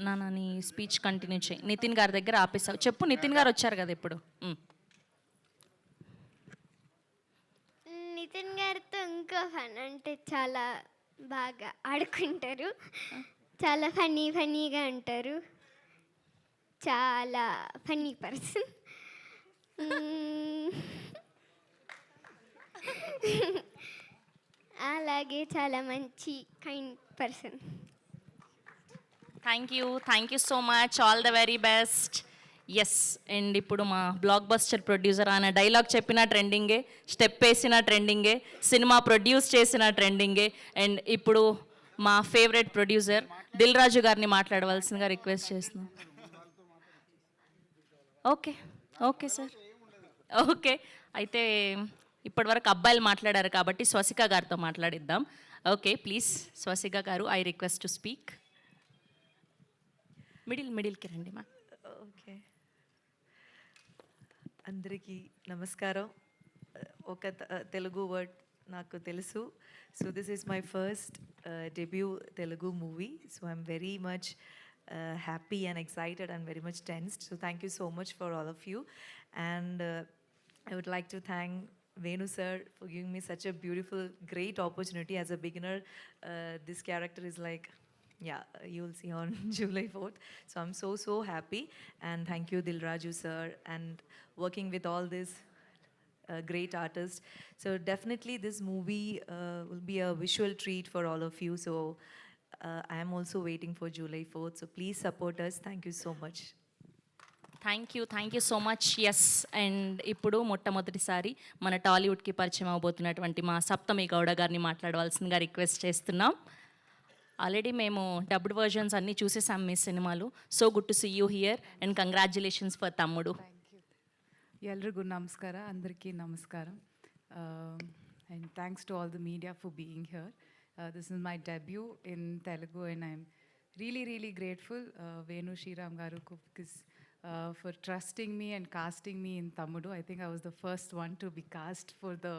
నాన్న నీ speech continue చేయి. నితిన్ గారి దగ్గర ఆపేసావు. చెప్పు, నితిన్ గారు వచ్చారు కదా ఇప్పుడు. నితిన్ గారితో ఇంకో ఫన్ అంటే చాలా బాగా ఆడుకుంటారు, చాలా ఫన్నీగా ఉంటారు, చాలా ఫన్నీ పర్సన్. అలాగే చాలా మంచి kind person. Thank you so much. All the very best. Yes, and ఇప్పుడు మా బ్లాక్ బస్టర్ ప్రొడ్యూసర్ ఆయన డైలాగ్ చెప్పిన ట్రెండింగే, స్టెప్ వేసిన ట్రెండింగే, సినిమా ప్రొడ్యూస్ చేసిన ట్రెండింగే. అండ్ ఇప్పుడు మా ఫేవరెట్ ప్రొడ్యూసర్ దిల్ రాజు గారిని మాట్లాడవలసిందిగా రిక్వెస్ట్ చేస్తున్నాం. Okay sir. ఓకే, అయితే ఇప్పటివరకు అబ్బాయిలు మాట్లాడారు కాబట్టి స్వసిక గారితో మాట్లాడిద్దాం. ఓకే ప్లీజ్ స్వసిక గారు, ఐ రిక్వెస్ట్ టు స్పీక్. మిడిల్కి రండి మా. ఓకే, అందరికీ నమస్కారం. ఒక తెలుగు వర్డ్ నాకు తెలుసు. So this is my first debut Telugu movie. So I'm very much happy and excited and very much tensed. So thank you so much for all of you. And I would like to thank Venu sir for giving me such a beautiful, great opportunity as a beginner. This character is like, yeah, you'll see on July 4th. So I'm so happy. And thank you Dil Raju sir and working with all this great artists. So definitely this movie will be a visual treat for all of you. So I am also waiting for July 4th. So please support us. Thank you so much. Thank you so much. Yes, and ఇప్పుడు మొట్టమొదటిసారి మన టాలీవుడ్కి పరిచయం అవబోతున్నటువంటి మా సప్తమి గౌడ గారిని మాట్లాడవలసిందిగా request చేస్తున్నాం. Already మేము dubbed versions అన్నీ చూసేసాం మీ సినిమాలు. So good to see you here and congratulations for Thammudu. ఎల్రిಗೂ నమస్కార, అందరికీ నమస్కారం. And thanks to all the media for being here. This is my debut in Telugu and I'm really grateful Venu Sriram garu because for trusting me and casting me in Tammudu. I think I was the first one to be cast for the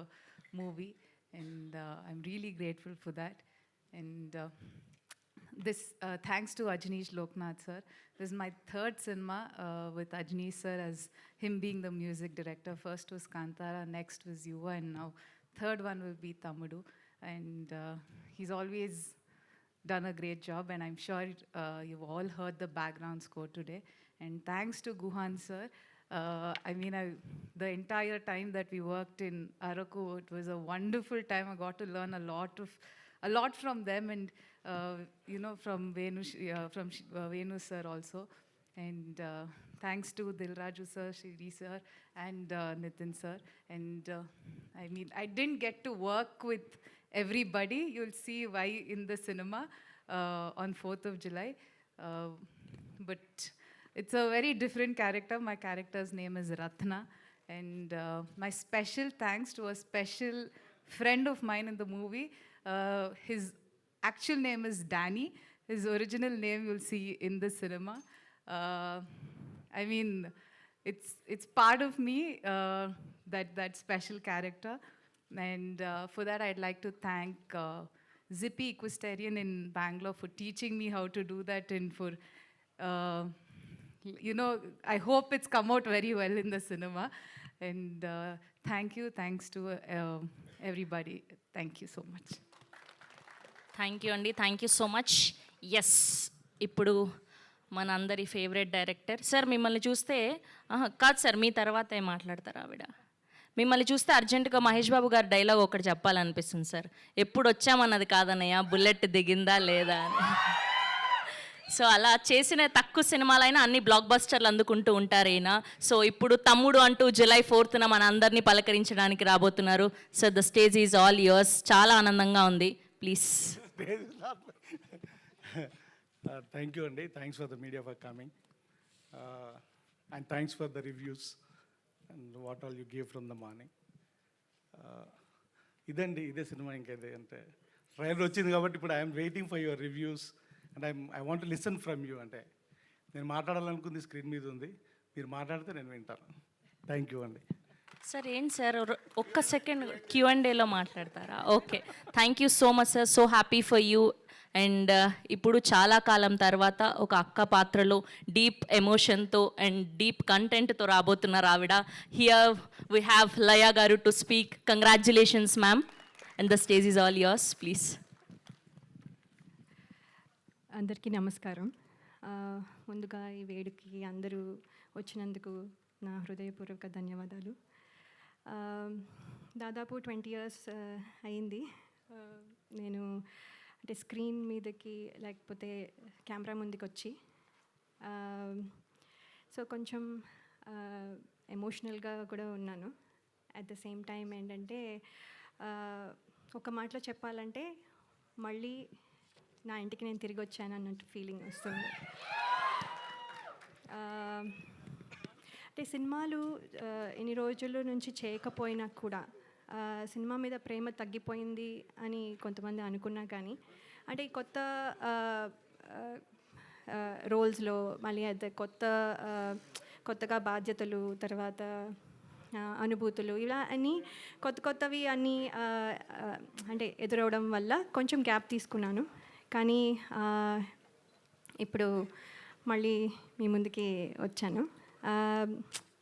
movie and I'm really grateful for that. And this thanks to Ajneesh Loknath sir. This is my third cinema with Ajneesh sir as him being the music director. First was Kantara, next was Yuva, and now third one will be Tammudu. And he's always done a great job and I'm sure you've all heard the background score today. And thanks to Guhan sir. The entire time that we worked in Araku, it was a wonderful time. I got to learn a lot from them and from Venu sir also. And thanks to Dil Raju sir, Shri sir and Nitin sir. And I didn't get to work with everybody. You'll see why in the cinema on 4th of July. But it's a very different character. My character's name is Ratna. And my special thanks to a special friend of mine in the movie. His actual name is Danny. His original name you'll see in the cinema. It's part of me, that special character. And for that, I'd like to thank Zippy Equestrian in Bangalore for teaching me how to do that. And for, I hope it's come out very well in the cinema. And thanks to everybody. Thank you so much. Thank you అండి, thank you so much. Yes, ఇప్పుడు మన అందరి favourite director sir. మిమ్మల్ని చూస్తే కాదు sir, మీ తర్వాత ఏం మాట్లాడతారు ఆవిడ. మిమ్మల్ని చూస్తే అర్జెంటుగా మహేష్ బాబు గారి డైలాగ్ ఒకటి చెప్పాలనిపిస్తుంది సార్. ఎప్పుడు వచ్చామన్నది కాదన్నయ్య, బుల్లెట్ దిగిందా లేదా అని. సో అలా చేసిన తక్కువ సినిమాలైనా అన్ని బ్లాక్ బస్టర్లు అందుకుంటూ ఉంటారు ఈయన. సో ఇప్పుడు తమ్ముడు అంటూ July 4th మన అందరినీ పలకరించడానికి రాబోతున్నారు. So the stage is all yours. చాలా ఆనందంగా ఉంది, please. Thank you Andy, thanks for the media for coming and thanks for the reviews and what all you gave from the morning. ఇదే cinema. ఇంకేదే అంటే trailer వచ్చింది కాబట్టి ఇప్పుడు I'm waiting for your reviews and I want to listen from you. అంటే నేను మాట్లాడాలనుకుంది screen మీద ఉంది, మీరు మాట్లాడితే నేను వింటాను. థ్యాంక్ యూ అండి. సార్ ఏంటి సార్ ఒక్క సెకండ్ Q&Aలో మాట్లాడతారా? Okay, thank you so much sir. So happy for you and ఇప్పుడు చాలా కాలం తర్వాత ఒక అక్క పాత్రలో డీప్ ఎమోషన్తో అండ్ డీప్ కంటెంట్తో రాబోతున్నారు ఆవిడ. హియర్ వీ హ్యావ్ లయ గారు to speak. Congratulations ma'am, and the stage is all yours please. అందరికీ నమస్కారం. ముందుగా ఈ వేడుకకి అందరూ వచ్చినందుకు నా హృదయపూర్వక ధన్యవాదాలు. దాదాపు 20 years అయింది నేను అంటే స్క్రీన్ మీదకి లేకపోతే కెమెరా ముందుకు వచ్చి. సో కొంచెం ఎమోషనల్గా కూడా ఉన్నాను. అట్ ద సేమ్ టైం ఏంటంటే ఒక మాటలో చెప్పాలంటే మళ్ళీ నా ఇంటికి నేను తిరిగి వచ్చాను అన్నట్టు ఫీలింగ్ వస్తుంది. అంటే సినిమాలు ఎన్ని రోజుల నుంచి చేయకపోయినా కూడా సినిమా మీద ప్రేమ తగ్గిపోయింది అని కొంతమంది అనుకున్నా కానీ అంటే ఈ కొత్త రోల్స్లో మళ్ళీ అదే కొత్తగా బాధ్యతలు, తర్వాత అనుభూతులు, ఇలా అన్నీ కొత్తవి అన్నీ అంటే ఎదురవడం వల్ల కొంచెం గ్యాప్ తీసుకున్నాను. కానీ ఇప్పుడు మళ్ళీ మీ ముందుకి వచ్చాను.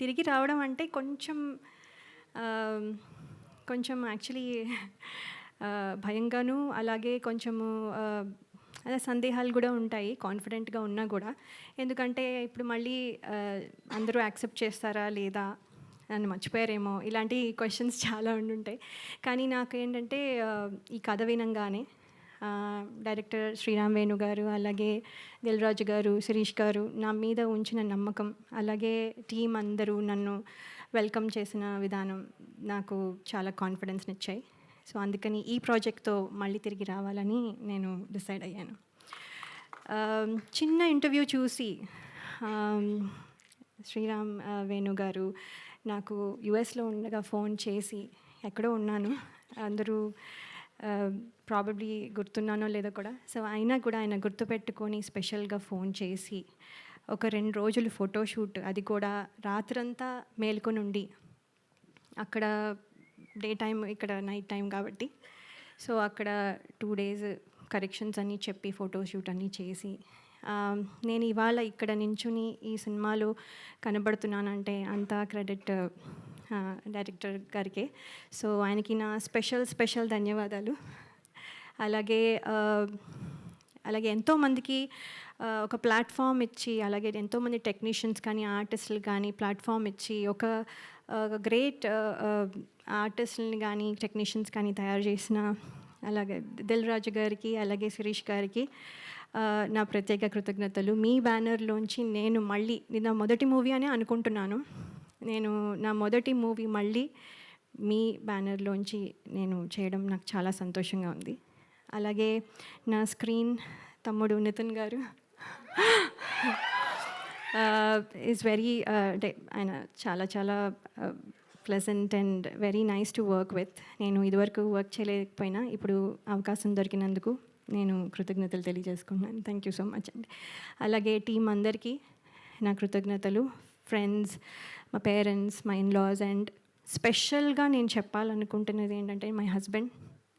తిరిగి రావడం అంటే కొంచెం యాక్చువల్లీ భయంగాను, అలాగే కొంచెము అదే సందేహాలు కూడా ఉంటాయి కాన్ఫిడెంట్గా ఉన్నా కూడా. ఎందుకంటే ఇప్పుడు మళ్ళీ అందరూ యాక్సెప్ట్ చేస్తారా లేదా, నన్ను మర్చిపోయారేమో, ఇలాంటి క్వశ్చన్స్ చాలా ఉండుంటాయి. కానీ నాకేంటంటే ఈ కథ వినంగానే డైరెక్టర్ శ్రీరామ్ వేణు గారు, అలాగే దిల్ రాజు గారు, శిరీష్ గారు నా మీద ఉంచిన నమ్మకం, అలాగే టీం అందరూ నన్ను వెల్కమ్ చేసిన విధానం నాకు చాలా కాన్ఫిడెన్స్ని ఇచ్చాయి. సో అందుకని ఈ ప్రాజెక్ట్తో మళ్ళీ తిరిగి రావాలని నేను డిసైడ్ అయ్యాను. చిన్న ఇంటర్వ్యూ చూసి శ్రీరామ్ వేణు గారు నాకు యుఎస్లో ఉండగా ఫోన్ చేసి, ఎక్కడో ఉన్నాను, అందరూ ప్రాబబ్లీ గుర్తున్నానో లేదో కూడా, సో అయినా కూడా ఆయన గుర్తుపెట్టుకొని స్పెషల్గా ఫోన్ చేసి ఒక 2 రోజులు ఫోటోషూట్, అది కూడా రాత్రంతా మేల్కొని ఉండి, అక్కడ డే టైం ఇక్కడ నైట్ టైం కాబట్టి, సో అక్కడ 2 days కరెక్షన్స్ అన్నీ చెప్పి ఫోటోషూట్ అన్నీ చేసి నేను ఇవాళ ఇక్కడ నించుని ఈ సినిమాలో కనబడుతున్నానంటే అంతా క్రెడిట్ డైరెక్టర్ గారికే. సో ఆయనకి నా స్పెషల్ ధన్యవాదాలు. అలాగే ఎంతోమందికి ఒక ప్లాట్ఫామ్ ఇచ్చి, అలాగే ఎంతోమంది టెక్నీషియన్స్ కానీ ఆర్టిస్టులు కానీ ప్లాట్ఫామ్ ఇచ్చి ఒక గ్రేట్ ఆర్టిస్టులని కానీ టెక్నీషియన్స్ కానీ తయారు చేసిన అలాగే దిల్ రాజు గారికి, అలాగే శిరీష్ గారికి నా ప్రత్యేక కృతజ్ఞతలు. మీ బ్యానర్లోంచి నేను మళ్ళీ, ఇది నా మొదటి మూవీ అని అనుకుంటున్నాను, నా మొదటి మూవీ మళ్ళీ మీ బ్యానర్లోంచి నేను చేయడం నాకు చాలా సంతోషంగా ఉంది. అలాగే నా స్క్రీన్ తమ్ముడు నితిన్ గారు ఈజ్ వెరీ అంటే ఆయన చాలా pleasant and very nice to work with. నేను ఇదివరకు వర్క్ చేయలేకపోయినా ఇప్పుడు అవకాశం దొరికినందుకు నేను కృతజ్ఞతలు తెలియజేసుకుంటున్నాను. థ్యాంక్ యూ సో మచ్ అండి. అలాగే టీం అందరికీ నా కృతజ్ఞతలు, ఫ్రెండ్స్, మా పేరెంట్స్, మై ఇన్లాస్, అండ్ స్పెషల్గా నేను చెప్పాలనుకుంటున్నది ఏంటంటే my husband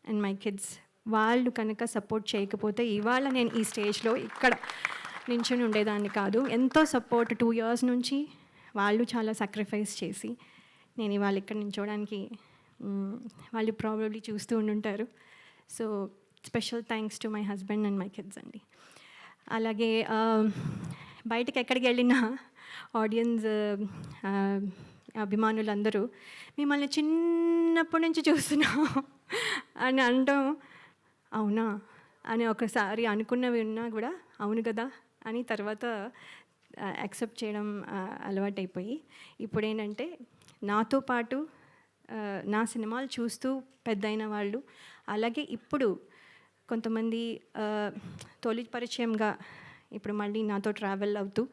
and my kids. వాళ్ళు కనుక సపోర్ట్ చేయకపోతే ఇవాళ నేను ఈ స్టేజ్లో ఇక్కడ నించుని ఉండేదాన్ని కాదు. ఎంతో సపోర్ట్ 2 years నుంచి వాళ్ళు చాలా సాక్రిఫైస్ చేసి నేను ఇవాళ ఇక్కడ నించోడానికి వాళ్ళు ప్రాబబ్లీ చూస్తూ ఉండుంటారు. So special thanks to my husband and my kids అండి. అలాగే బయటకు ఎక్కడికి వెళ్ళినా ఆడియన్స్ అభిమానులందరూ మిమ్మల్ని చిన్నప్పటి నుంచి చూస్తున్నాం అని అనడం, అవునా అని ఒకసారి అనుకున్నవి ఉన్నా కూడా అవును కదా అని తర్వాత యాక్సెప్ట్ చేయడం అలవాటైపోయి, ఇప్పుడు ఏంటంటే నాతో పాటు నా సినిమాలు చూస్తూ పెద్దయిన వాళ్ళు, అలాగే ఇప్పుడు కొంతమంది తొలి పరిచయంగా ఇప్పుడు మళ్ళీ నాతో ట్రావెల్ అవుతూ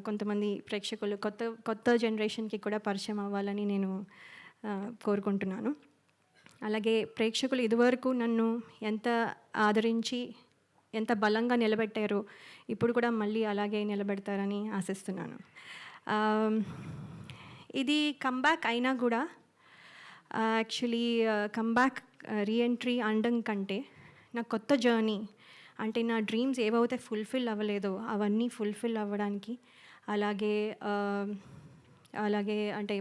కొంతమంది ప్రేక్షకులు కొత్త జనరేషన్కి కూడా పరిచయం అవ్వాలని నేను కోరుకుంటున్నాను. అలాగే ప్రేక్షకులు ఇదివరకు నన్ను ఎంత ఆదరించి ఎంత బలంగా నిలబెట్టారో ఇప్పుడు కూడా మళ్ళీ అలాగే నిలబెడతారని ఆశిస్తున్నాను. ఇది కమ్బ్యాక్ అయినా కూడా యాక్చువల్లీ కమ్బ్యాక్ రీఎంట్రీ అనడం కంటే నా కొత్త జర్నీ అంటే నా డ్రీమ్స్ ఏవైతే ఫుల్ఫిల్ అవ్వలేదో అవన్నీ ఫుల్ఫిల్ అవ్వడానికి, అలాగే అలాగే అంటే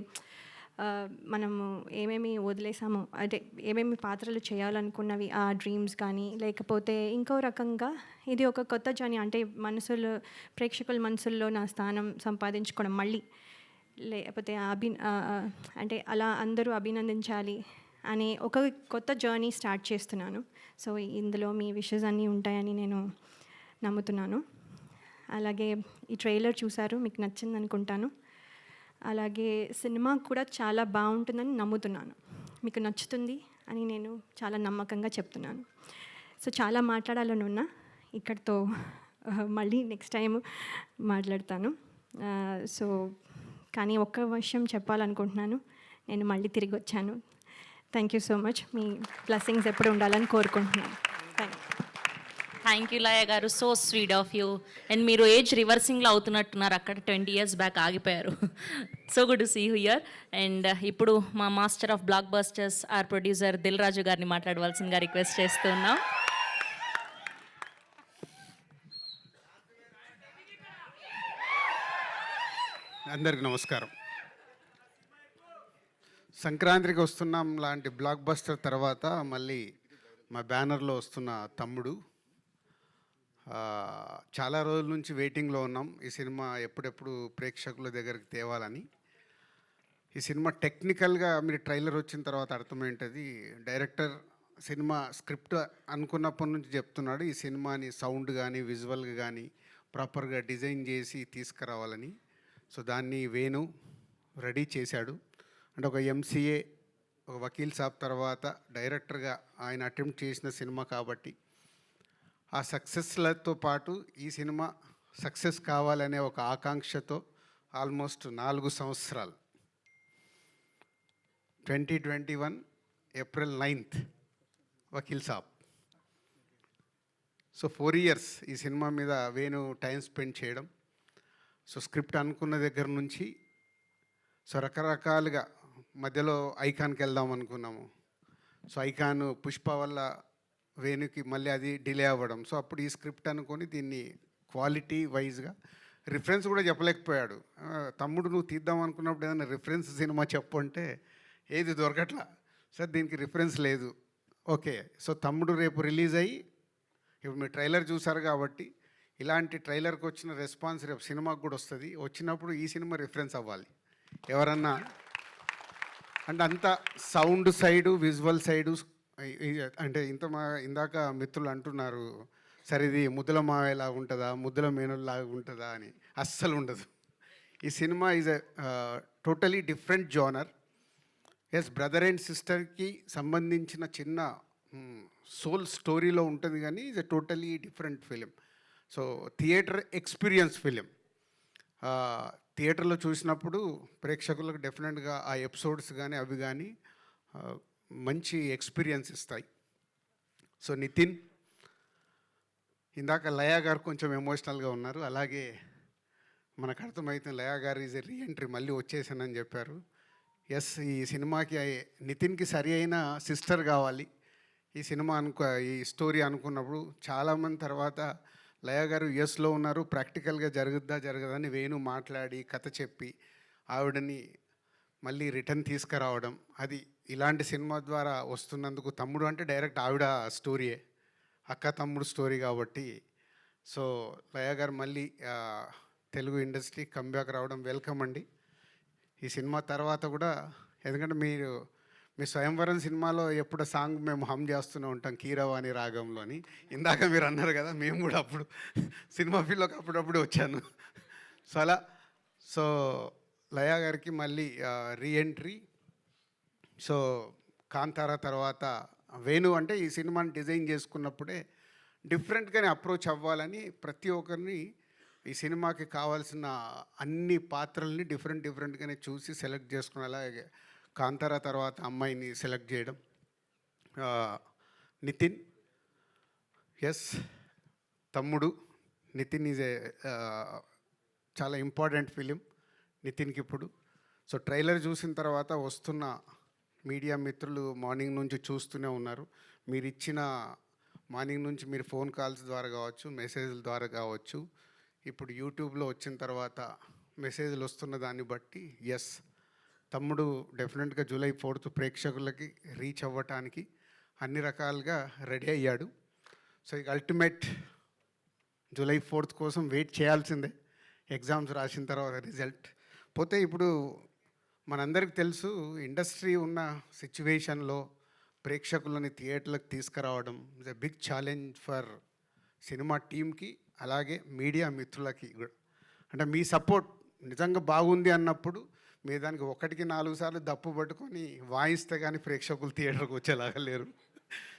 మనము ఏమేమి వదిలేసామో, అంటే ఏమేమి పాత్రలు చేయాలనుకున్నవి ఆ డ్రీమ్స్ కానీ, లేకపోతే ఇంకో రకంగా ఇది ఒక కొత్త జర్నీ, అంటే ప్రేక్షకుల మనసుల్లో నా స్థానం సంపాదించుకోవడం మళ్ళీ, లేకపోతే అంటే అలా అందరూ అభినందించాలి అనే ఒక కొత్త జర్నీ స్టార్ట్ చేస్తున్నాను. సో ఇందులో మీ విషెస్ అన్నీ ఉంటాయని నేను నమ్ముతున్నాను. అలాగే ఈ ట్రైలర్ చూసారు, మీకు నచ్చింది అనుకుంటాను. అలాగే సినిమా కూడా చాలా బాగుంటుందని నమ్ముతున్నాను, మీకు నచ్చుతుంది అని నేను చాలా నమ్మకంగా చెప్తున్నాను. సో చాలా మాట్లాడాలని ఉన్నా, ఇక్కడితో మళ్ళీ నెక్స్ట్ టైం మాట్లాడతాను. సో కానీ ఒక్క విషయం చెప్పాలనుకుంటున్నాను, నేను మళ్ళీ తిరిగి వచ్చాను. Thank you so much. మీ బ్లెస్సింగ్స్ ఎప్పుడు ఉండాలని కోరుకుంటున్నాను. థ్యాంక్ యూ లయ గారు, so sweet of you. And మీరు ఏజ్ రివర్సింగ్లో అవుతున్నట్టున్నారు, అక్కడ 20 years బ్యాక్ ఆగిపోయారు. So good to see you here. And ఇప్పుడు మా master of blockbusters or producer Dil Raju గారిని మాట్లాడవలసిందిగా రిక్వెస్ట్ చేస్తున్నాం. అందరికి నమస్కారం. సంక్రాంతికి వస్తున్నాం లాంటి బ్లాక్ బస్టర్ తర్వాత మళ్ళీ మా బ్యానర్లో వస్తున్న తమ్ముడు. చాలా రోజుల నుంచి వెయిటింగ్లో ఉన్నాం ఈ సినిమా ఎప్పుడెప్పుడు ప్రేక్షకుల దగ్గరికి తేవాలని. ఈ సినిమా టెక్నికల్గా మీరు ట్రైలర్ వచ్చిన తర్వాత అర్థమైంటుంది. డైరెక్టర్ సినిమా స్క్రిప్ట్ అనుకున్నప్పటి నుంచి చెప్తున్నాడు ఈ సినిమాని సౌండ్ కానీ విజువల్గా కానీ ప్రాపర్గా డిజైన్ చేసి తీసుకురావాలని. సో దాన్ని వేణు రెడీ చేశాడు. అంటే ఒక ఎంసీఏ, ఒక వకీల్ సాబ్ తర్వాత డైరెక్టర్గా ఆయన అటెంప్ట్ చేసిన సినిమా కాబట్టి ఆ సక్సెస్లతో పాటు ఈ సినిమా సక్సెస్ కావాలనే ఒక ఆకాంక్షతో ఆల్మోస్ట్ 4 సంవత్సరాలు 2021 April 9th Vakeel Saab. So 4 years ఈ సినిమా మీద వేణు టైం స్పెండ్ చేయడం. సో స్క్రిప్ట్ అనుకున్న దగ్గర నుంచి సో రకరకాలుగా మధ్యలో ఐకాన్కి వెళ్దాం అనుకున్నాము. సో ఐకాన్ పుష్ప వల్ల వేణుకి మళ్ళీ అది డిలే అవ్వడం. సో అప్పుడు ఈ స్క్రిప్ట్ అనుకొని దీన్ని క్వాలిటీ వైజ్గా రిఫరెన్స్ కూడా చెప్పలేకపోయాడు. తమ్ముడు నువ్వు తీద్దాం అనుకున్నప్పుడు ఏదైనా రిఫరెన్స్ సినిమా చెప్పు అంటే ఏది దొరకట్లా. సార్ దీనికి రిఫరెన్స్ లేదు. ఓకే, సో తమ్ముడు రేపు రిలీజ్ అయ్యి ఇప్పుడు మీరు ట్రైలర్ చూసారు కాబట్టి ఇలాంటి ట్రైలర్కి వచ్చిన రెస్పాన్స్ రేపు సినిమాకి కూడా వస్తుంది. వచ్చినప్పుడు ఈ సినిమా రిఫరెన్స్ అవ్వాలి ఎవరన్నా. అంటే అంత సౌండ్ సైడు విజువల్ సైడు అంటే ఇందాక మిత్రులు అంటున్నారు సరే ఇది ముద్దుల మావేలాగా ఉంటుందా ముద్దుల మేనుల్లాగా ఉంటుందా అని. అస్సలు ఉండదు. ఈ cinema is totally different genre. Yes, brother and సిస్టర్కి సంబంధించిన చిన్న సోల్ స్టోరీలో ఉంటుంది కానీ is a totally different film. So theatre experience film. థియేటర్లో చూసినప్పుడు ప్రేక్షకులకు డెఫినెట్గా ఆ ఎపిసోడ్స్ కానీ అవి కానీ మంచి ఎక్స్పీరియన్స్ ఇస్తాయి. సో నితిన్, ఇందాక లయ గారు కొంచెం ఎమోషనల్గా ఉన్నారు. అలాగే మనకు అర్థమైతే లయ గారు ఈజ్ ఎ రీఎంట్రీ, మళ్ళీ వచ్చేసానని చెప్పారు. ఎస్, ఈ సినిమాకి నితిన్కి సరి అయిన సిస్టర్ కావాలి. ఈ సినిమా ఈ స్టోరీ అనుకున్నప్పుడు చాలామంది తర్వాత లయ గారు యుఎస్లో ఉన్నారు, ప్రాక్టికల్గా జరగదని వేణు మాట్లాడి కథ చెప్పి ఆవిడని మళ్ళీ రిటర్న్ తీసుకురావడం, అది ఇలాంటి సినిమా ద్వారా వస్తున్నందుకు తమ్ముడు అంటే డైరెక్ట్ ఆవిడ స్టోరీయే, అక్క తమ్ముడు స్టోరీ కాబట్టి. సో లయ గారు మళ్ళీ తెలుగు ఇండస్ట్రీ కంబ్యాక్ రావడం వెల్కమ్ అండి. ఈ సినిమా తర్వాత కూడా ఎందుకంటే మీ స్వయంవరం సినిమాలో ఎప్పుడు సాంగ్ మేము హమ్ చేస్తూనే ఉంటాం కీరవాణి రాగంలోని. ఇందాక మీరు అన్నారు కదా, మేము కూడా అప్పుడు సినిమా ఫీల్డ్లోకి అప్పుడప్పుడు వచ్చాను. సో అలా సో లయ గారికి మళ్ళీ రీఎంట్రీ. సో కాంతారా తర్వాత వేణు అంటే ఈ సినిమాని డిజైన్ చేసుకున్నప్పుడే డిఫరెంట్గానే అప్రోచ్ అవ్వాలని ప్రతి ఒక్కరిని ఈ సినిమాకి కావాల్సిన అన్ని పాత్రల్ని డిఫరెంట్గానే చూసి సెలెక్ట్ చేసుకుని అలాగే కాంతారా తర్వాత అమ్మాయిని సెలెక్ట్ చేయడం. నితిన్, ఎస్ తమ్ముడు నితిన్ ఈజ్ ఏ చాలా ఇంపార్టెంట్ ఫిలిం నితిన్కి ఇప్పుడు. సో ట్రైలర్ చూసిన తర్వాత వస్తున్న మీడియా మిత్రులు మార్నింగ్ నుంచి చూస్తూనే ఉన్నారు. మీరు ఇచ్చిన మార్నింగ్ నుంచి మీరు ఫోన్ కాల్స్ ద్వారా కావచ్చు, మెసేజ్ల ద్వారా కావచ్చు, ఇప్పుడు యూట్యూబ్లో వచ్చిన తర్వాత మెసేజ్లు వస్తున్న దాన్ని బట్టి ఎస్, తమ్ముడు డెఫినెట్గా జూలై 4th ప్రేక్షకులకి రీచ్ అవ్వటానికి అన్ని రకాలుగా రెడీ అయ్యాడు. సో ఇక అల్టిమేట్ జూలై 4th కోసం వెయిట్ చేయాల్సిందే, ఎగ్జామ్స్ రాసిన తర్వాత రిజల్ట్. పోతే ఇప్పుడు మనందరికీ తెలుసు, ఇండస్ట్రీ ఉన్న సిచ్యువేషన్లో ప్రేక్షకులని థియేటర్లకు తీసుకురావడం is a big challenge for cinema టీమ్కి, అలాగే మీడియా మిత్రులకి కూడా. అంటే మీ సపోర్ట్ నిజంగా బాగుంది అన్నప్పుడు మీరు దానికి 1కి 4 సార్లు దప్పు పట్టుకొని వాయిస్తే కానీ ప్రేక్షకులు థియేటర్కి వచ్చేలాగా లేరు.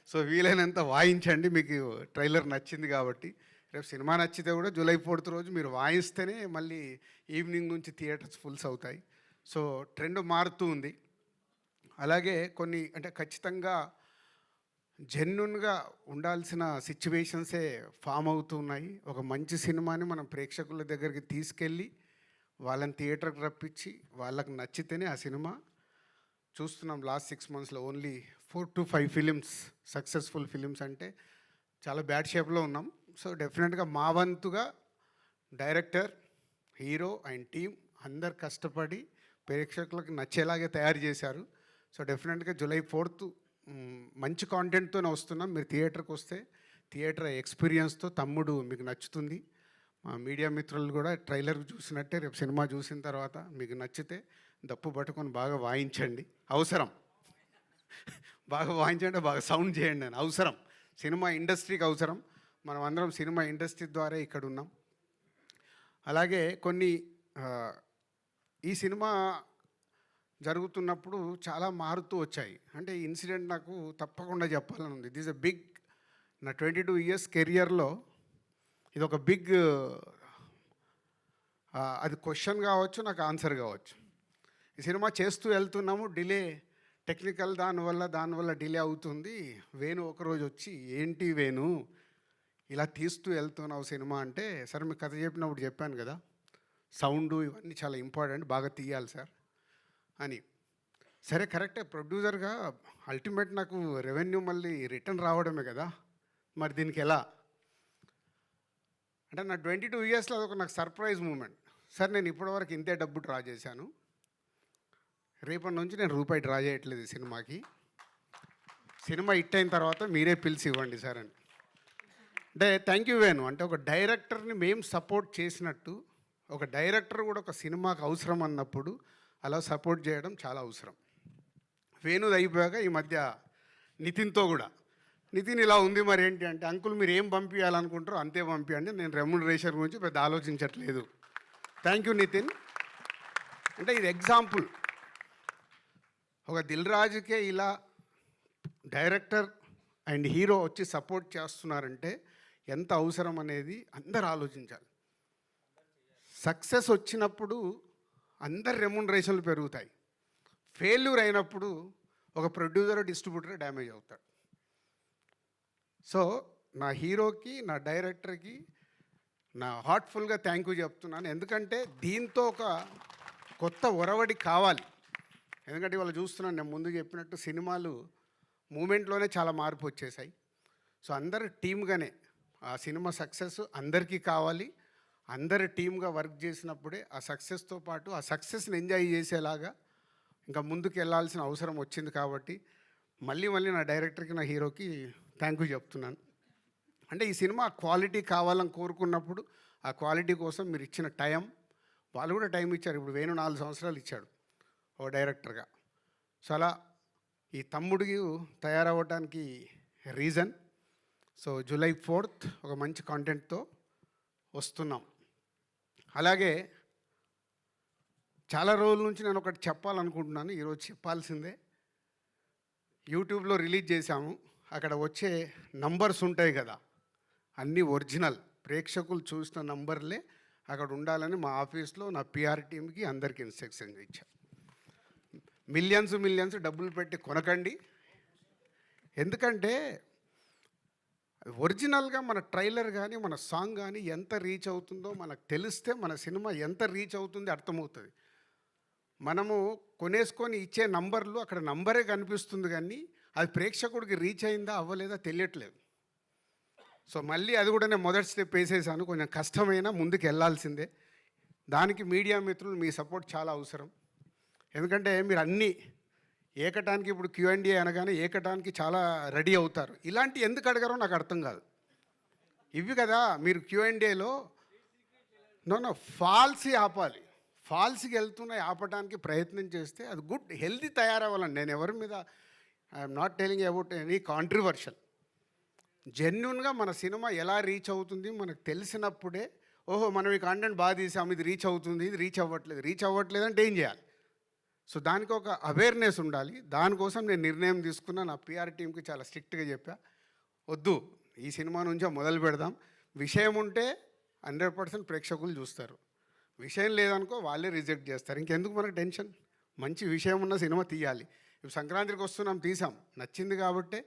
సో వీలైనంత వాయించండి, మీకు ట్రైలర్ నచ్చింది కాబట్టి. రేపు సినిమా నచ్చితే కూడా జూలై 4th రోజు మీరు వాయిస్తేనే మళ్ళీ ఈవినింగ్ నుంచి థియేటర్స్ ఫుల్స్ అవుతాయి. సో ట్రెండ్ మారుతూ ఉంది. అలాగే కొన్ని అంటే ఖచ్చితంగా జెన్యున్గా ఉండాల్సిన సిచ్యువేషన్సే ఫామ్ అవుతున్నాయి. ఒక మంచి సినిమాని మనం ప్రేక్షకుల దగ్గరికి తీసుకెళ్ళి వాళ్ళని థియేటర్కి రప్పించి వాళ్ళకి నచ్చితేనే ఆ సినిమా చూస్తున్నాం. లాస్ట్ 6 monthsలో only 4 to 5 films successful films అంటే చాలా బ్యాడ్ షేప్లో ఉన్నాం. సో డెఫినెట్గా మా వంతుగా డైరెక్టర్, హీరో అండ్ టీమ్ అందరు కష్టపడి ప్రేక్షకులకు నచ్చేలాగే తయారు చేశారు. సో డెఫినెట్గా జూలై 4th మంచి కాంటెంట్తోనే వస్తున్నాం. మీరు థియేటర్కి వస్తే థియేటర్ ఎక్స్పీరియన్స్తో తమ్ముడు మీకు నచ్చుతుంది. మా మీడియా మిత్రులు కూడా ట్రైలర్ చూసినట్టే రేపు సినిమా చూసిన తర్వాత మీకు నచ్చితే దప్పు పట్టుకొని బాగా వాయించండి. అవసరం, బాగా వాయించండి, బాగా సౌండ్ చేయండి అని అవసరం. సినిమా ఇండస్ట్రీకి అవసరం. మనం అందరం సినిమా ఇండస్ట్రీ ద్వారా ఇక్కడ ఉన్నాం. అలాగే కొన్ని ఈ సినిమా జరుగుతున్నప్పుడు చాలా మారుతూ వచ్చాయి. అంటే ఈ ఇన్సిడెంట్ నాకు తప్పకుండా చెప్పాలని ఉంది. దిస్ ఎ బిగ్, నా 22 years కెరియర్లో ఇది ఒక బిగ్, అది క్వశ్చన్ కావచ్చు, నాకు ఆన్సర్ కావచ్చు. ఈ సినిమా చేస్తూ వెళ్తున్నాము, డిలే టెక్నికల్ దానివల్ల డిలే అవుతుంది. వేణు ఒకరోజు వచ్చి, ఏంటి వేణు ఇలా తీస్తూ వెళ్తున్నావు సినిమా అంటే, సార్ మీకు కథ చెప్పినప్పుడు చెప్పాను కదా, సౌండ్ ఇవన్నీ చాలా ఇంపార్టెంట్, బాగా తీయాలి సార్ అని. సరే కరెక్టే, ప్రొడ్యూసర్గా అల్టిమేట్ నాకు రెవెన్యూ మళ్ళీ రిటర్న్ రావడమే కదా, మరి దీనికి ఎలా అంటే నా 22 yearsలో అదొక నాకు సర్ప్రైజ్ మూమెంట్. సార్ నేను ఇప్పటివరకు ఇంతే డబ్బు డ్రా చేశాను, రేపటి నుంచి నేను రూపాయి డ్రా చేయట్లేదు ఈ సినిమాకి, సినిమా హిట్ అయిన తర్వాత మీరే పిలిచి ఇవ్వండి సార్ అని. అంటే థ్యాంక్ యూ వేణు. అంటే ఒక డైరెక్టర్ని మేము సపోర్ట్ చేసినట్టు ఒక డైరెక్టర్ కూడా ఒక సినిమాకి అవసరం అన్నప్పుడు అలా సపోర్ట్ చేయడం చాలా అవసరం. వేణుది అయిపోయాక ఈ మధ్య నితిన్తో కూడా, నితిన్ ఇలా ఉంది మరి ఏంటి అంటే, అంకుల్ మీరు ఏం పంపించాలనుకుంటారో అంతే పంపించండి, నేను రెమ్యునరేషన్ గురించి పెద్ద ఆలోచించట్లేదు. Thank you Nitin. అంటే ఇది ఎగ్జాంపుల్. ఒక దిల్ రాజుకే ఇలా డైరెక్టర్ అండ్ హీరో వచ్చి సపోర్ట్ చేస్తున్నారంటే ఎంత అవసరం అనేది అందరు ఆలోచించాలి. సక్సెస్ వచ్చినప్పుడు అందరు రెమ్యునరేషన్లు పెరుగుతాయి. ఫెయిల్యూర్ అయినప్పుడు ఒక ప్రొడ్యూసర్, డిస్ట్రిబ్యూటర్ డ్యామేజ్ అవుతాడు. సో నా హీరోకి, నా డైరెక్టర్కి నా హార్ట్ఫుల్గా థ్యాంక్ యూ చెప్తున్నాను. ఎందుకంటే దీంతో ఒక కొత్త ఒరవడి కావాలి. ఎందుకంటే ఇవాళ చూస్తున్నాను, నేను ముందు చెప్పినట్టు సినిమాలు మూమెంట్లోనే చాలా మార్పు వచ్చేసాయి. సో అందరు టీమ్గానే ఆ సినిమా సక్సెస్ అందరికీ కావాలి. అందరు టీమ్గా వర్క్ చేసినప్పుడే ఆ సక్సెస్తో పాటు ఆ సక్సెస్ని ఎంజాయ్ చేసేలాగా ఇంకా ముందుకు వెళ్ళాల్సిన అవసరం వచ్చింది. కాబట్టి మళ్ళీ నా డైరెక్టర్కి, నా హీరోకి థ్యాంక్ యూ చెప్తున్నాను. అంటే ఈ సినిమా క్వాలిటీ కావాలని కోరుకున్నప్పుడు ఆ క్వాలిటీ కోసం మీరు ఇచ్చిన టైం, వాళ్ళు కూడా టైం ఇచ్చారు. ఇప్పుడు వేణు 4 సంవత్సరాలు ఇచ్చాడు ఓ డైరెక్టర్గా. సో అలా ఈ తమ్ముడికి తయారవ్వడానికి రీజన్. సో జూలై 4th ఒక మంచి కాంటెంట్తో వస్తున్నాం. అలాగే చాలా రోజుల నుంచి నేను ఒకటి చెప్పాలనుకుంటున్నాను, ఈరోజు చెప్పాల్సిందే. యూట్యూబ్లో రిలీజ్ చేశాము, అక్కడ వచ్చే నంబర్స్ ఉంటాయి కదా, అన్నీ ఒరిజినల్, ప్రేక్షకులు చూసిన నంబర్లే అక్కడ ఉండాలని మా ఆఫీస్లో నా పిఆర్ టీమ్కి అందరికీ ఇన్స్ట్రక్షన్ ఇచ్చాను. మిలియన్స్ డబ్బులు పెట్టి కొనకండి. ఎందుకంటే ఒరిజినల్గా మన ట్రైలర్ కానీ మన సాంగ్ కానీ ఎంత రీచ్ అవుతుందో మనకు తెలిస్తే మన సినిమా ఎంత రీచ్ అవుతుంది అర్థమవుతుంది. మనము కొనేసుకొని ఇచ్చే నంబర్లు, అక్కడ నంబరే కనిపిస్తుంది కానీ అది ప్రేక్షకుడికి రీచ్ అయిందా అవ్వలేదా తెలియట్లేదు. సో మళ్ళీ అది కూడా నేను మొదటి స్టెప్ వేసేసాను. కొంచెం కష్టమైన ముందుకు వెళ్ళాల్సిందే. దానికి మీడియా మిత్రులు మీ సపోర్ట్ చాలా అవసరం. ఎందుకంటే మీరు అన్నీ ఏకటానికి ఇప్పుడు Q&A అనగానే ఏకటానికి చాలా రెడీ అవుతారు. ఇలాంటి ఎందుకు అడగారో నాకు అర్థం కాదు. ఇవి కదా మీరు Q&Aలో నో ఫాల్సీ ఆపాలి. ఫాల్స్కి వెళ్తున్నాయి ఆపడానికి ప్రయత్నం చేస్తే అది గుడ్ హెల్దీ తయారవ్వాలండి. నేను ఎవరి మీద I'm not telling about any controversial. జెన్యున్గా మన సినిమా ఎలా రీచ్ అవుతుంది మనకు తెలిసినప్పుడే ఓహో మనం ఈ కంటెంట్ బాగా తీసాము, ఇది రీచ్ అవుతుంది, ఇది రీచ్ అవ్వట్లేదు అంటే ఏం చేయాలి? సో దానికి ఒక అవేర్నెస్ ఉండాలి. దానికోసం నేను నిర్ణయం తీసుకున్నా. నా పిఆర్ టీంకి చాలా స్ట్రిక్ట్గా చెప్పా, వద్దు ఈ సినిమా నుంచే మొదలు పెడదాం. విషయం ఉంటే 100% ప్రేక్షకులు చూస్తారు, విషయం లేదనుకో వాళ్ళే రిజెక్ట్ చేస్తారు. ఇంకెందుకు మనకు టెన్షన్? మంచి విషయం ఉన్న సినిమా తీయాలి. ఇప్పుడు సంక్రాంతికి వస్తున్నాం, తీసాం, నచ్చింది కాబట్టే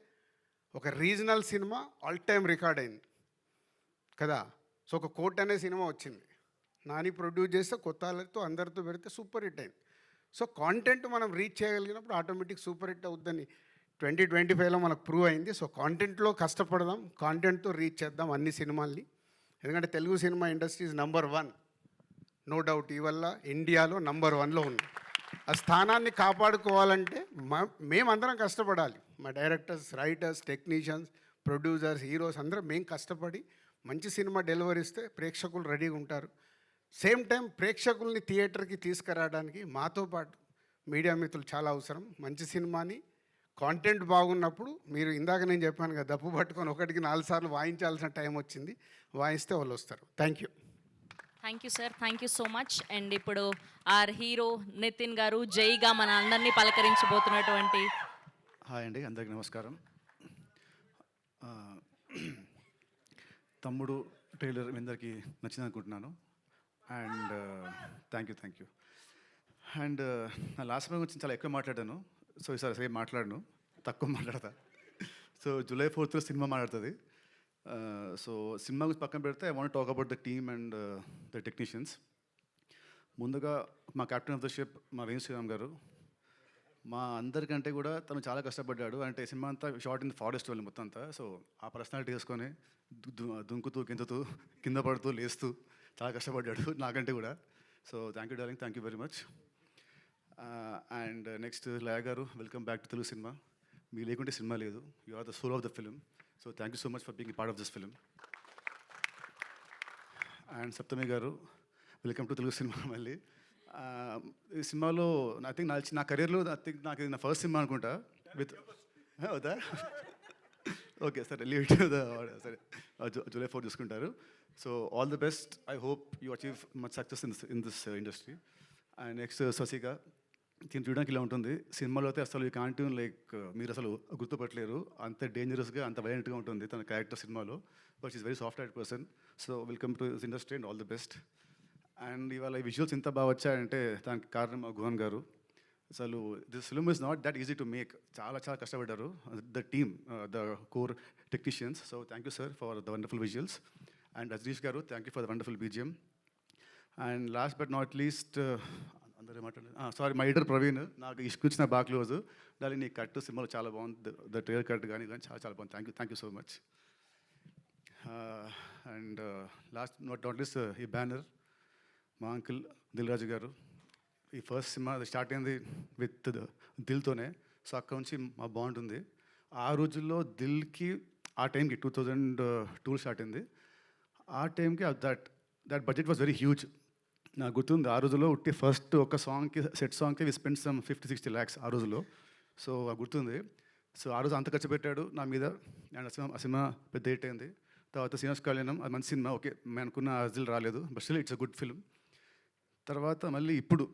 ఒక regional cinema all time record అయింది కదా. సో ఒక కోట్ అనే సినిమా వచ్చింది, నాని ప్రొడ్యూస్ చేస్తే కొత్త వాళ్ళతో అందరితో పెడితే సూపర్ హిట్ అయింది. సో కాంటెంట్ మనం రీచ్ చేయగలిగినప్పుడు ఆటోమేటిక్ సూపర్ హిట్ అవుద్దని 2025లో మనకు ప్రూవ్ అయింది. సో కాంటెంట్లో కష్టపడదాం, కాంటెంట్తో రీచ్ చేద్దాం అన్ని సినిమాల్ని. ఎందుకంటే Telugu cinema industry is number 1, no doubt. ఇవల్ల ఇండియాలో నంబర్ 1లో ఉంది. ఆ స్థానాన్ని కాపాడుకోవాలంటే మేమందరం కష్టపడాలి. మా directors, writers, technicians, producers, heroes అందరం మేము కష్టపడి మంచి సినిమా డెలివరీ ఇస్తే ప్రేక్షకులు రెడీగా ఉంటారు. సేమ్ టైం ప్రేక్షకుల్ని థియేటర్కి తీసుకురావడానికి మాతో పాటు మీడియా మిత్రులు చాలా అవసరం. మంచి సినిమాని కాంటెంట్ బాగున్నప్పుడు మీరు ఇందాక నేను చెప్పాను కదా, దప్పు పట్టుకొని 1కి 4 సార్లు వాయించాల్సిన టైం వచ్చింది, వాయిస్తే వాళ్ళు వస్తారు. Thank you. Thank you sir, thank you so much. And ఇప్పుడు ఆర్ హీరో నితిన్ గారు జైగా మన అందరినీ పలకరించబోతున్నటువంటి. హాయ్ అండి, అందరికీ నమస్కారం. తమ్ముడు ట్రైలర్ మీ అందరికీ నచ్చింది అనుకుంటున్నాను. And thank you. అండ్ నా లాస్ట్ మూవీ గురించి చాలా ఎక్కువ మాట్లాడాను. సో ఈసారి సేమ్ మాట్లాడను, తక్కువ మాట్లాడతా. సో July 4th సినిమా మాట్లాడుతుంది. సో సినిమా గురించి పక్కన పెడితే I want talk about the team and the technicians. ముందుగా మా కెప్టెన్ ఆఫ్ ద షిప్ మా వేణు శ్రీరామ్ గారు. మా అందరికంటే కూడా తను చాలా కష్టపడ్డాడు. అంటే సినిమా అంతా షార్ట్ ఇన్ ద ఫారెస్ట్ వాళ్ళు మొత్తం అంతా. సో ఆ పర్సనాలిటీ వేసుకొని దుంకుతూ గింతుతూ కింద పడుతూ లేస్తూ చాలా కష్టపడ్డాడు నాకంటే కూడా. So thank you darling, thank you very much. And next Laya గారు, welcome back to Telugu cinema. మీ లేకుంటే సినిమా లేదు, you are the soul of the film. So thank you so much for being part of this film. And Saptami గారు, welcome to Telugu cinema మళ్ళీ. ఈ సినిమాలో I think నా కెరీర్లో నాకు ఇది నా ఫస్ట్ సినిమా అనుకుంటా విత్ అవుదా. ఓకే సరే, లీవ్ ఇట్ సరే, July 4 చూసుకుంటారు. So all the best. I hope you achieve much success in this industry. And next Shashika, దీన్ని చూడడానికి ఇలా ఉంటుంది. సినిమాలో అయితే అసలు ఈ కాంటిన్ లైక్ మీరు అసలు గుర్తుపట్టలేరు, అంత డేంజరస్గా అంత వైలెంట్గా ఉంటుంది తన క్యారెక్టర్ సినిమాలో. But is very soft heart person. So welcome to this industry and all the best. And ఇవాళ ఈ విజువల్స్ ఇంత బాగా వచ్చాయంటే దానికి కారణం గుహన్ గారు. అసలు this film is not that easy to make. చాలా కష్టపడ్డారు the team, the core technicians. So thank you sir for the wonderful visuals. And Rajanish గారు, thank you for the wonderful BGM. And last but not least అందరూ మాట్లాడారు, sorry my editor Praveen, నాకు ఇష్టం బాగా close. దాని నీ కట్ సినిమాలో చాలా బాగుంది, ద ట్రైలర్ కట్ కానీ చాలా బాగుంది. Thank you so much. And last not least ఈ బ్యానర్ మా అంకుల్ దిల్ రాజు గారు. ఈ ఫస్ట్ సినిమా స్టార్ట్ అయింది విత్ దిల్తోనే. సో అక్కడ నుంచి మా బాగుంటుంది. ఆ రోజుల్లో దిల్కి ఆ టైంకి 2002 స్టార్ట్ అయింది. ఆ టైంకి that budget was very huge. నాకు గుర్తుంది ఆ రోజుల్లో ఉట్టి ఫస్ట్ ఒక సాంగ్కి సెట్ సాంగ్కి వి స్పెండ్ సమ్ 50-60 lakhs ఆ రోజుల్లో. సో గుర్తుంది. సో ఆ రోజు అంత ఖర్చు పెట్టాడు నా మీద. అండ్ ఆ సినిమా పెద్ద హిట్ అయింది. తర్వాత శ్రీనివాస్ కళ్యాణం, అది మంచి సినిమా. ఓకే, మేము అనుకున్న అజిల్ రాలేదు, but still it's a good film. తర్వాత మళ్ళీ ఇప్పుడు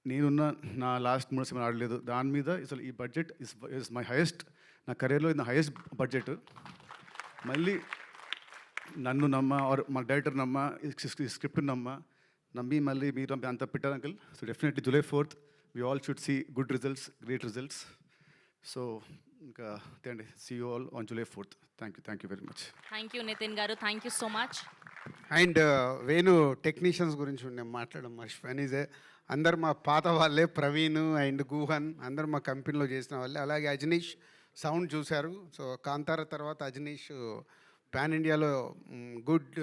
నేనున్న నా లాస్ట్ 3 సినిమా ఆడలేదు దాని మీద. అసలు ఈ బడ్జెట్ ఇస్ మై హైయెస్ట్, నా కెరీర్లో ఇది నా హైయెస్ట్ బడ్జెట్. మళ్ళీ నన్ను నమ్మ ఆర్ మా డైరెక్టర్ నమ్మ, ఈ స్క్రిప్ట్ నమ్మి మళ్ళీ మీరు అంత పెట్టారు uncle. So definitely July 4th we all should see good results, great results. So ఇంకా అండి, see you all on July 4th. Thank you very much. Thank you Nithin గారు, thank you so much. And Venu technicians గురించి నేను మాట్లాడడం మర్చిపోయాను. అందరు మా పాత వాళ్ళే, ప్రవీణ్ అండ్ గుహన్ అందరు మా కంపెనీలో చేసిన వాళ్ళే. అలాగే అజనీష్ సౌండ్ చూశారు. సో కాంతార తర్వాత అజనీష్ పాన్ ఇండియాలో good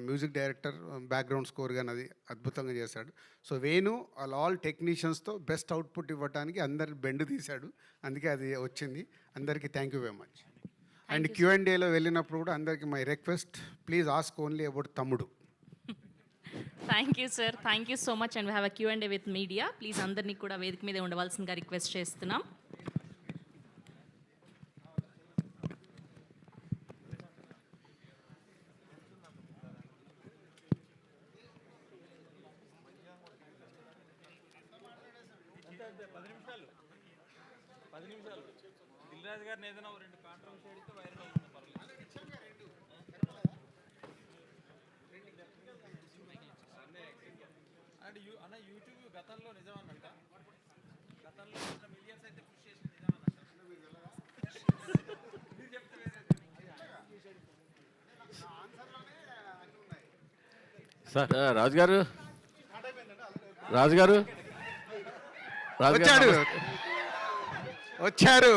music director, background score కానీ అది అద్భుతంగా చేశాడు. సో వేణు ఆల్ టెక్నీషియన్స్తో బెస్ట్ అవుట్పుట్ ఇవ్వడానికి అందరి బెండ్ తీశాడు, అందుకే అది వచ్చింది. అందరికీ thank you very much. And Q&Aలో వెళ్ళినప్పుడు కూడా అందరికీ my request, please ask only about Thammudu. Thank you sir, thank you so much. And we have a Q&A with media. Please అందరినీ కూడా వేదిక మీద ఉండవలసిందిగా రిక్వెస్ట్ చేస్తున్నాం. సార్ రాజుగారు రాజుగారు వచ్చాడు వచ్చారు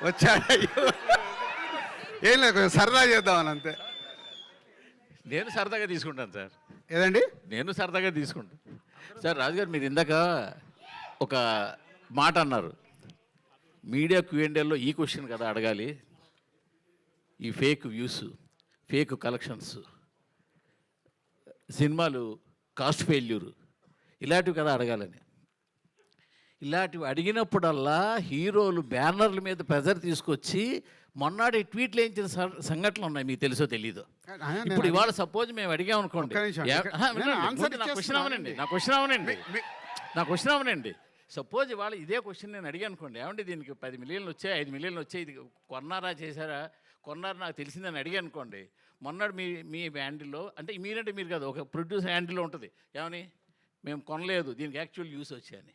వచ్చాడు అయ్యో, ఏం లేదు, కొంచెం సరదా చేద్దామని అంతే. నేను సరదాగా తీసుకుంటాను సార్, ఏదండి? నేను సరదాగా తీసుకుంటాను సార్. రాజుగారు మీరు ఇందాక ఒక మాట అన్నారు, మీడియా Q&Aలో ఈ క్వశ్చన్ కదా అడగాలి, ఈ ఫేక్ వ్యూస్, ఫేక్ కలెక్షన్స్, సినిమాలు కాస్ట్ ఫెయిల్యూర్, ఇలాంటివి కదా అడగాలని. ఇలాంటివి అడిగినప్పుడల్లా హీరోలు బ్యానర్ల మీద ప్రెజర్ తీసుకొచ్చి మొన్నటి ట్వీట్లు వేయించిన సంఘటనలు ఉన్నాయి, మీకు తెలుసో తెలీదు. ఇప్పుడు ఇవాళ సపోజ్ మేము అడిగాం అనుకోండి, నా క్వశ్చన్ అవనండి. సపోజ్ ఇవాళ ఇదే క్వశ్చన్ నేను అడిగాను అనుకోండి, ఏమంటే దీనికి 10 మిలియన్లు వచ్చాయి, 5 మిలియన్లు వచ్చాయి, ఇది కొన్నారా చేశారా, కొన్నారు నాకు తెలిసిందని అడిగాను అనుకోండి, మొన్నటి మీ హ్యాండిల్లో, అంటే మీరంటే మీరు కాదు, ఒక ప్రొడ్యూసర్ హ్యాండిల్లో ఉంటుంది, ఏమని మేము కొనలేదు, దీనికి యాక్చువల్ యూస్ వచ్చాయని.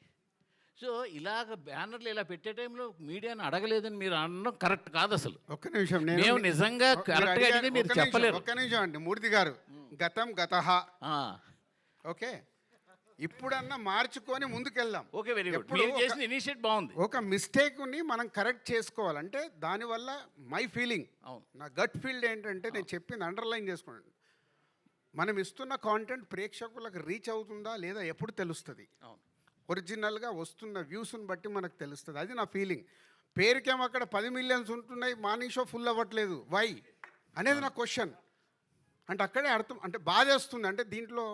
సో ఇలాగ బ్యానర్లు ఇలా పెట్టే టైంలో మీడియాని అడగలేదని మీరు అనడం కరెక్ట్ కాదు అసలు. ఒక్క నిమిషం, మేము నిజంగా కరెక్ట్గా అడిగితే మీరు చెప్పలేరు. ఒక్క నిమిషం అండి మూర్తి గారు, గతం గతహ, ఓకే, ఇప్పుడన్నా మార్చుకొని ముందుకెళ్దాం. Okay, very good. మీరు చేసిన ఇనిషియేట్ బాగుంది. ఒక మిస్టేక్ని మనం కరెక్ట్ చేసుకోవాలంటే దానివల్ల మై ఫీలింగ్, నా గట్ ఫీల్డ్ ఏంటంటే నేను చెప్పింది అండర్లైన్ చేసుకోండి, మనం ఇస్తున్న కాంటెంట్ ప్రేక్షకులకు రీచ్ అవుతుందా లేదా ఎప్పుడు తెలుస్తుంది. ఒరిజినల్గా వస్తున్న వ్యూస్ని బట్టి మనకు తెలుస్తుంది, అది నా ఫీలింగ్. పేరుకేమో అక్కడ 10 మిలియన్స్ ఉంటున్నాయి, మార్నింగ్ షో ఫుల్ అవ్వట్లేదు, వై అనేది నా క్వశ్చన్. అంటే అక్కడే అర్థం, అంటే బాధేస్తుంది. అంటే దీంట్లో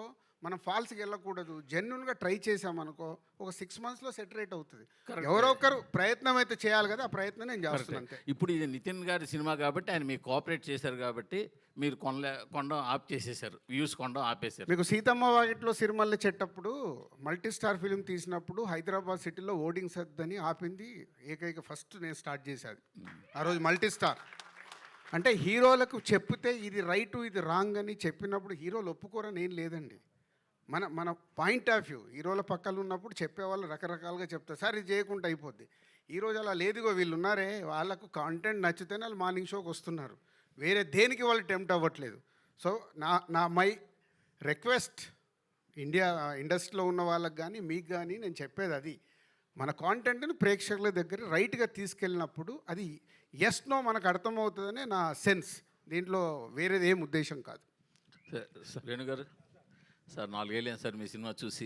మనం ఫాల్స్కి వెళ్ళకూడదు, జెన్యున్గా ట్రై చేసామనుకో ఒక 6 మంత్స్లో సెటరేట్ అవుతుంది. ఎవరో ఒకరు ప్రయత్నం అయితే చేయాలి కదా, ఆ ప్రయత్నం నేను చేస్తున్నాను అంతే. ఇప్పుడు ఇది నితిన్ గారి సినిమా కాబట్టి ఆయన మీకు కోఆపరేట్ చేశారు కాబట్టి మీరు కొనడం ఆఫ్ చేసేసారు, వ్యూస్ కొనడం ఆపేశారు. మీకు Seethamma Vakitlo Sirimalle చెట్టప్పుడు multi star film తీసినప్పుడు హైదరాబాద్ సిటీలో ఓడింగ్ సద్దని ఆపింది ఏకైక ఫస్ట్ నేను స్టార్ట్ చేశాను ఆ రోజు. మల్టీ స్టార్ అంటే హీరోలకు చెప్తే ఇది రైట్ ఇది రాంగ్ అని చెప్పినప్పుడు హీరోలు ఒప్పుకోరని ఏం లేదండి. మన పాయింట్ ఆఫ్ వ్యూ, హీరోల పక్కన ఉన్నప్పుడు చెప్పేవాళ్ళు రకరకాలుగా చెప్తారు, సార్ ఇది చేయకుండా అయిపోద్ది. ఈరోజు అలా లేదుగో, వీళ్ళు ఉన్నారే వాళ్ళకు కాంటెంట్ నచ్చితేనే వాళ్ళు మార్నింగ్ షోకి వస్తున్నారు, వేరే దేనికి వాళ్ళు టెంప్ట్ అవ్వట్లేదు. సో మై రిక్వెస్ట్ ఇండస్ట్రీలో ఉన్న వాళ్ళకి కానీ మీకు కానీ నేను చెప్పేది అది, మన కాంటెంట్ని ప్రేక్షకుల దగ్గర రైట్గా తీసుకెళ్ళినప్పుడు అది ఎస్ నో మనకు అర్థమవుతుందనే నా సెన్స్, దీంట్లో వేరేది ఏం ఉద్దేశం కాదు. సార్ వేణుగారు, సార్ 4 ఏళ్ళు సార్ మీ సినిమా చూసి,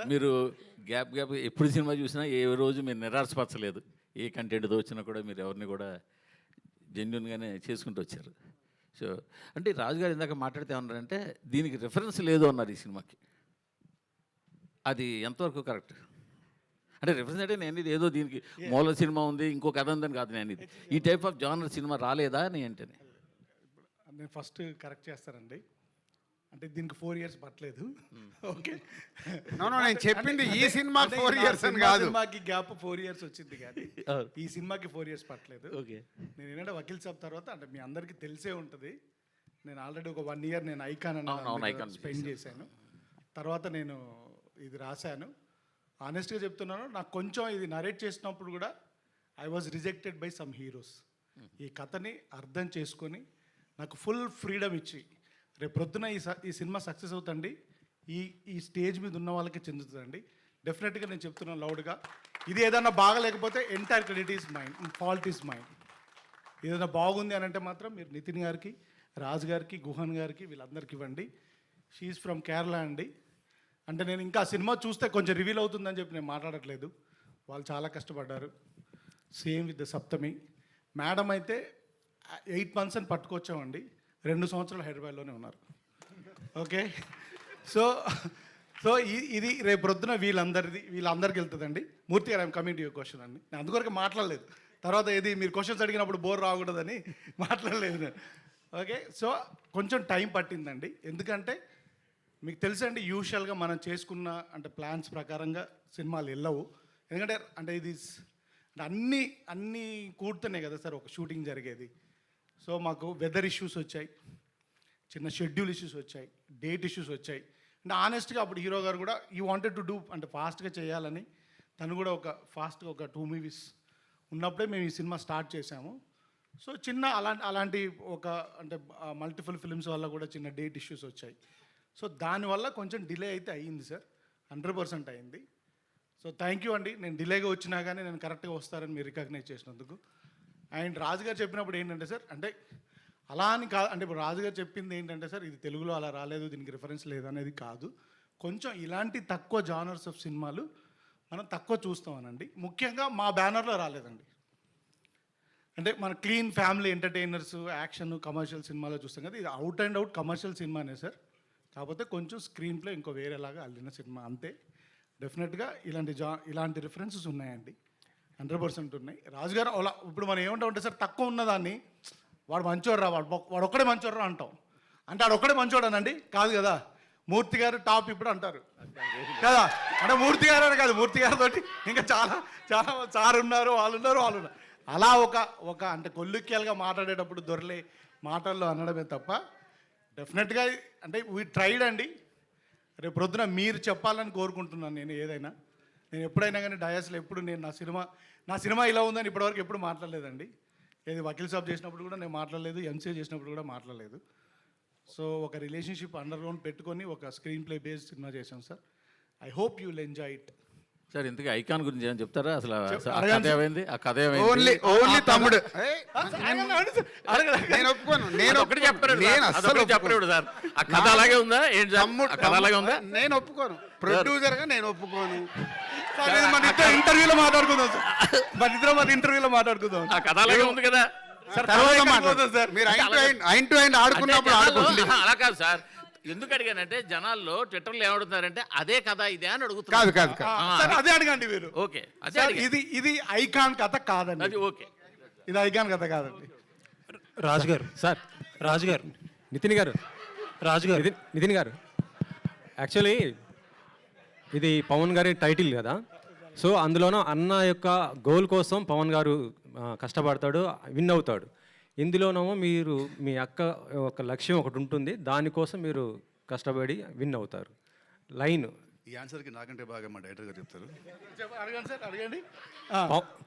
మీరు గ్యాప్ ఎప్పుడు సినిమా చూసినా ఏ రోజు మీరు నిరాశపరచలేదు, ఏ కంటెంట్తో వచ్చినా కూడా మీరు ఎవరిని కూడా జెన్యున్గానే చేసుకుంటూ వచ్చారు. సో అంటే రాజుగారు ఇందాక మాట్లాడితే ఏమన్నారంటే దీనికి రిఫరెన్స్ లేదు అన్నారు ఈ సినిమాకి, అది ఎంతవరకు కరెక్ట్? అంటే రిఫరెన్స్ అంటే నేను ఇది ఏదో దీనికి మూల సినిమా ఉంది ఇంకో కథ ఉందని కాదు, నేను ఇది ఈ టైప్ ఆఫ్ జానర్ సినిమా రాలేదా అని అంటే నేను ఫస్ట్ కరెక్ట్ చేస్తానండి, అంటే దీనికి 4 years పట్టలేదు. ఓకే, నేను చెప్పింది ఈ సినిమా 4 years అని కాదు, సినిమాకి గ్యాప్ 4 years వచ్చింది కానీ ఈ సినిమాకి 4 years పట్టలేదు. ఓకే, నేను ఏంటంటే వకీల్ సాబ్ తర్వాత అంటే మీ అందరికీ తెలిసే ఉంటుంది, నేను ఆల్రెడీ ఒక 1 year నేను ఐకాన్ అని స్పెండ్ చేశాను. తర్వాత నేను ఇది రాశాను. ఆనెస్ట్గా చెప్తున్నాను, నాకు కొంచెం ఇది నరేట్ చేసినప్పుడు కూడా I was rejected by some heroes. ఈ కథని అర్థం చేసుకొని నాకు ఫుల్ ఫ్రీడమ్ ఇచ్చి రేపు ప్రొద్దున ఈ సినిమా సక్సెస్ అవుతండి, ఈ స్టేజ్ మీద ఉన్న వాళ్ళకి చెందుతుందండి. డెఫినెట్గా నేను చెప్తున్నాను లౌడ్గా, ఇది ఏదన్నా బాగలేకపోతే entire credit is mine, fault is mine. ఏదైనా బాగుంది అని అంటే మాత్రం మీరు నితిన్ గారికి, రాజు గారికి, గుహన్ గారికి వీళ్ళందరికీ ఇవ్వండి. షీఈస్ ఫ్రమ్ కేరళ అండి. అంటే నేను ఇంకా సినిమా చూస్తే కొంచెం రివీల్ అవుతుందని చెప్పి నేను మాట్లాడట్లేదు. వాళ్ళు చాలా కష్టపడ్డారు. Same with the Saptami. Madam అయితే 8 months అని పట్టుకొచ్చామండి. 2 సంవత్సరాలు హైదరాబాద్లోనే ఉన్నారు. ఓకే, సో ఇది రేపు ప్రొద్దున వీళ్ళందరికీ వెళ్తుందండి. మూర్తి గారు, I'm coming to your question అండి. నేను అందుకొరకు మాట్లాడలేదు. తర్వాత ఏది మీరు క్వశ్చన్స్ అడిగినప్పుడు బోర్ రాకూడదని మాట్లాడలేదు నేను. ఓకే, సో కొంచెం టైం పట్టిందండి. ఎందుకంటే మీకు తెలుసండి, యూజువల్గా మనం చేసుకున్న అంటే ప్లాన్స్ ప్రకారంగా సినిమాలు వెళ్ళవు. ఎందుకంటే అంటే ఇది అన్నీ కూడుతున్నాయి కదా సార్ ఒక షూటింగ్ జరిగేది. సో మాకు వెదర్ ఇష్యూస్ వచ్చాయి, చిన్న షెడ్యూల్ ఇష్యూస్ వచ్చాయి, డేట్ ఇష్యూస్ వచ్చాయి. అంటే ఆనెస్ట్గా అప్పుడు హీరో గారు కూడా ఈ వాంటెడ్ టు డూ అంటే ఫాస్ట్గా చేయాలని, తను కూడా ఫాస్ట్గా ఒక 2 movies ఉన్నప్పుడే మేము ఈ సినిమా స్టార్ట్ చేశాము. సో చిన్న అలాంటి అంటే మల్టిపుల్ ఫిల్మ్స్ వల్ల కూడా చిన్న డేట్ ఇష్యూస్ వచ్చాయి. సో దానివల్ల కొంచెం డిలే అయితే అయ్యింది సార్, 100% అయింది. సో థ్యాంక్ యూ అండి. నేను డిలేగా వచ్చినా కానీ నేను కరెక్ట్గా వస్తారని మీరు రికగ్నైజ్ చేసినందుకు. అండ్ రాజుగారు చెప్పినప్పుడు ఏంటంటే సార్, అంటే అలా అని కాదు, అంటే ఇప్పుడు రాజుగారు చెప్పింది ఏంటంటే సార్, ఇది తెలుగులో అలా రాలేదు, దీనికి రిఫరెన్స్ లేదు అనేది కాదు. కొంచెం ఇలాంటి తక్కువ జానర్స్ ఆఫ్ సినిమాలు మనం తక్కువ చూస్తామనండి. ముఖ్యంగా మా బ్యానర్లో రాలేదండి. అంటే మన clean family entertainers, action, commercial సినిమాలో చూస్తాం కదా, ఇది అవుట్ అండ్ అవుట్ కమర్షియల్ సినిమానే సార్. కాకపోతే కొంచెం స్క్రీన్ ప్లే ఇంకో వేరేలాగా అల్లిన సినిమా అంతే. డెఫినెట్గా ఇలాంటి రిఫరెన్సెస్ ఉన్నాయండి, 100% ఉన్నాయి. రాజుగారు అలా ఇప్పుడు మనం ఏమంటామంటే సార్, తక్కువ ఉన్నదాన్ని వాడు మంచోడ్రా, వాడు ఒక్కడే మంచోడ్రా అంటాం. అంటే వాడు ఒక్కడే మంచోడనండి కాదు కదా. మూర్తి గారు టాప్ ఇప్పుడు అంటారు కదా, అంటే మూర్తి గారు అని కాదు, మూర్తి గారితో ఇంకా చాలా చాలా సార్ ఉన్నారు, వాళ్ళు ఉన్నారు. అలా ఒక అంటే కొల్లుక్యాలుగా మాట్లాడేటప్పుడు దొరలే మాటల్లో అనడమే తప్ప డెఫినెట్గా అంటే వీ ట్రైడ్ అండి. రేపు ప్రొద్దున మీరు చెప్పాలని కోరుకుంటున్నాను. నేను ఎప్పుడైనా కానీ డయాస్లో ఎప్పుడు నేను నా సినిమా ఇలా ఉందని ఇప్పటివరకు ఎప్పుడు మాట్లాడలేదండి. ఏది వకీల్ సాబ్ చేసినప్పుడు కూడా నేను మాట్లాడలేదు, ఎంసీఏ చేసినప్పుడు కూడా మాట్లాడలేదు. సో ఒక రిలేషన్షిప్ అండర్గ్రౌండ్ పెట్టుకొని ఒక స్క్రీన్ ప్లే బేస్డ్ సినిమా చేశాం sir. I hope you will enjoy it. Sir ఇంతకీ ఐకాన్ గురించి ఏమైనా చెప్తారా? అసలు ఆ అడగండి. కథ ఏమైంది? ఆ కథ ఏమైంది? ఓన్లీ తమ్ముడు. నేను ఒప్పుకోను. అది ఒకటి చెప్పారు సార్. ఆ కథ అలాగే ఉందా ఏంటి సార్? తమ్ముడు ఆ కథ అలాగే ఉందా? నేను ఒప్పుకోను. ప్రొడ్యూసర్గా నేను ఒప్పుకోను. మన ఇద్దరు ఇంటర్వ్యూలో మాట్లాడుకుందాం సార్, మన ఇంటర్వ్యూలో మాట్లాడుకుందాం. ఆ కథ అలాగే ఉంది కదా సార్. తర్వాత తర్వాత మాట్లాడదాం సార్. మీరు ఐన్ టు ఐన్ ఆడుకున్నప్పుడు అంటే ఆడుకోండి. జనాల్లో అలా కాదు సార్. ఎందుకు అడిగానంటే జనాల్లో ట్విట్టర్లో ఏమడుగుతారంటే అదే కథ ఇదే అని అడుగుతున్నారు. కాదు సార్ అదే అడగండి మీరు. ఓకే, అదే సార్ అడిగా. ఇది ఐకాన్ కథ కాదండి. అది ఓకే. ఇది ఐకాన్ కథ కాదండి. రాజు గారు సార్, రాజు గారు, నితిన్ గారు, రాజు గారు, నితిన్ గారు, యాక్చువల్లీ ఇది పవన్ గారి టైటిల్ కదా. సో అందులోనూ అన్న యొక్క గోల్ కోసం పవన్ గారు కష్టపడతాడు, విన్ అవుతాడు. ఇందులోనేమో మీరు మీ అక్క ఒక లక్ష్యం ఒకటి ఉంటుంది, దానికోసం మీరు కష్టపడి విన్ అవుతారు. లైన్ ఈ ఆన్సర్కి నాకంటే బాగా మా డైరెక్టర్ గారు చెప్తారు. అడగండి సార్, అడగండి.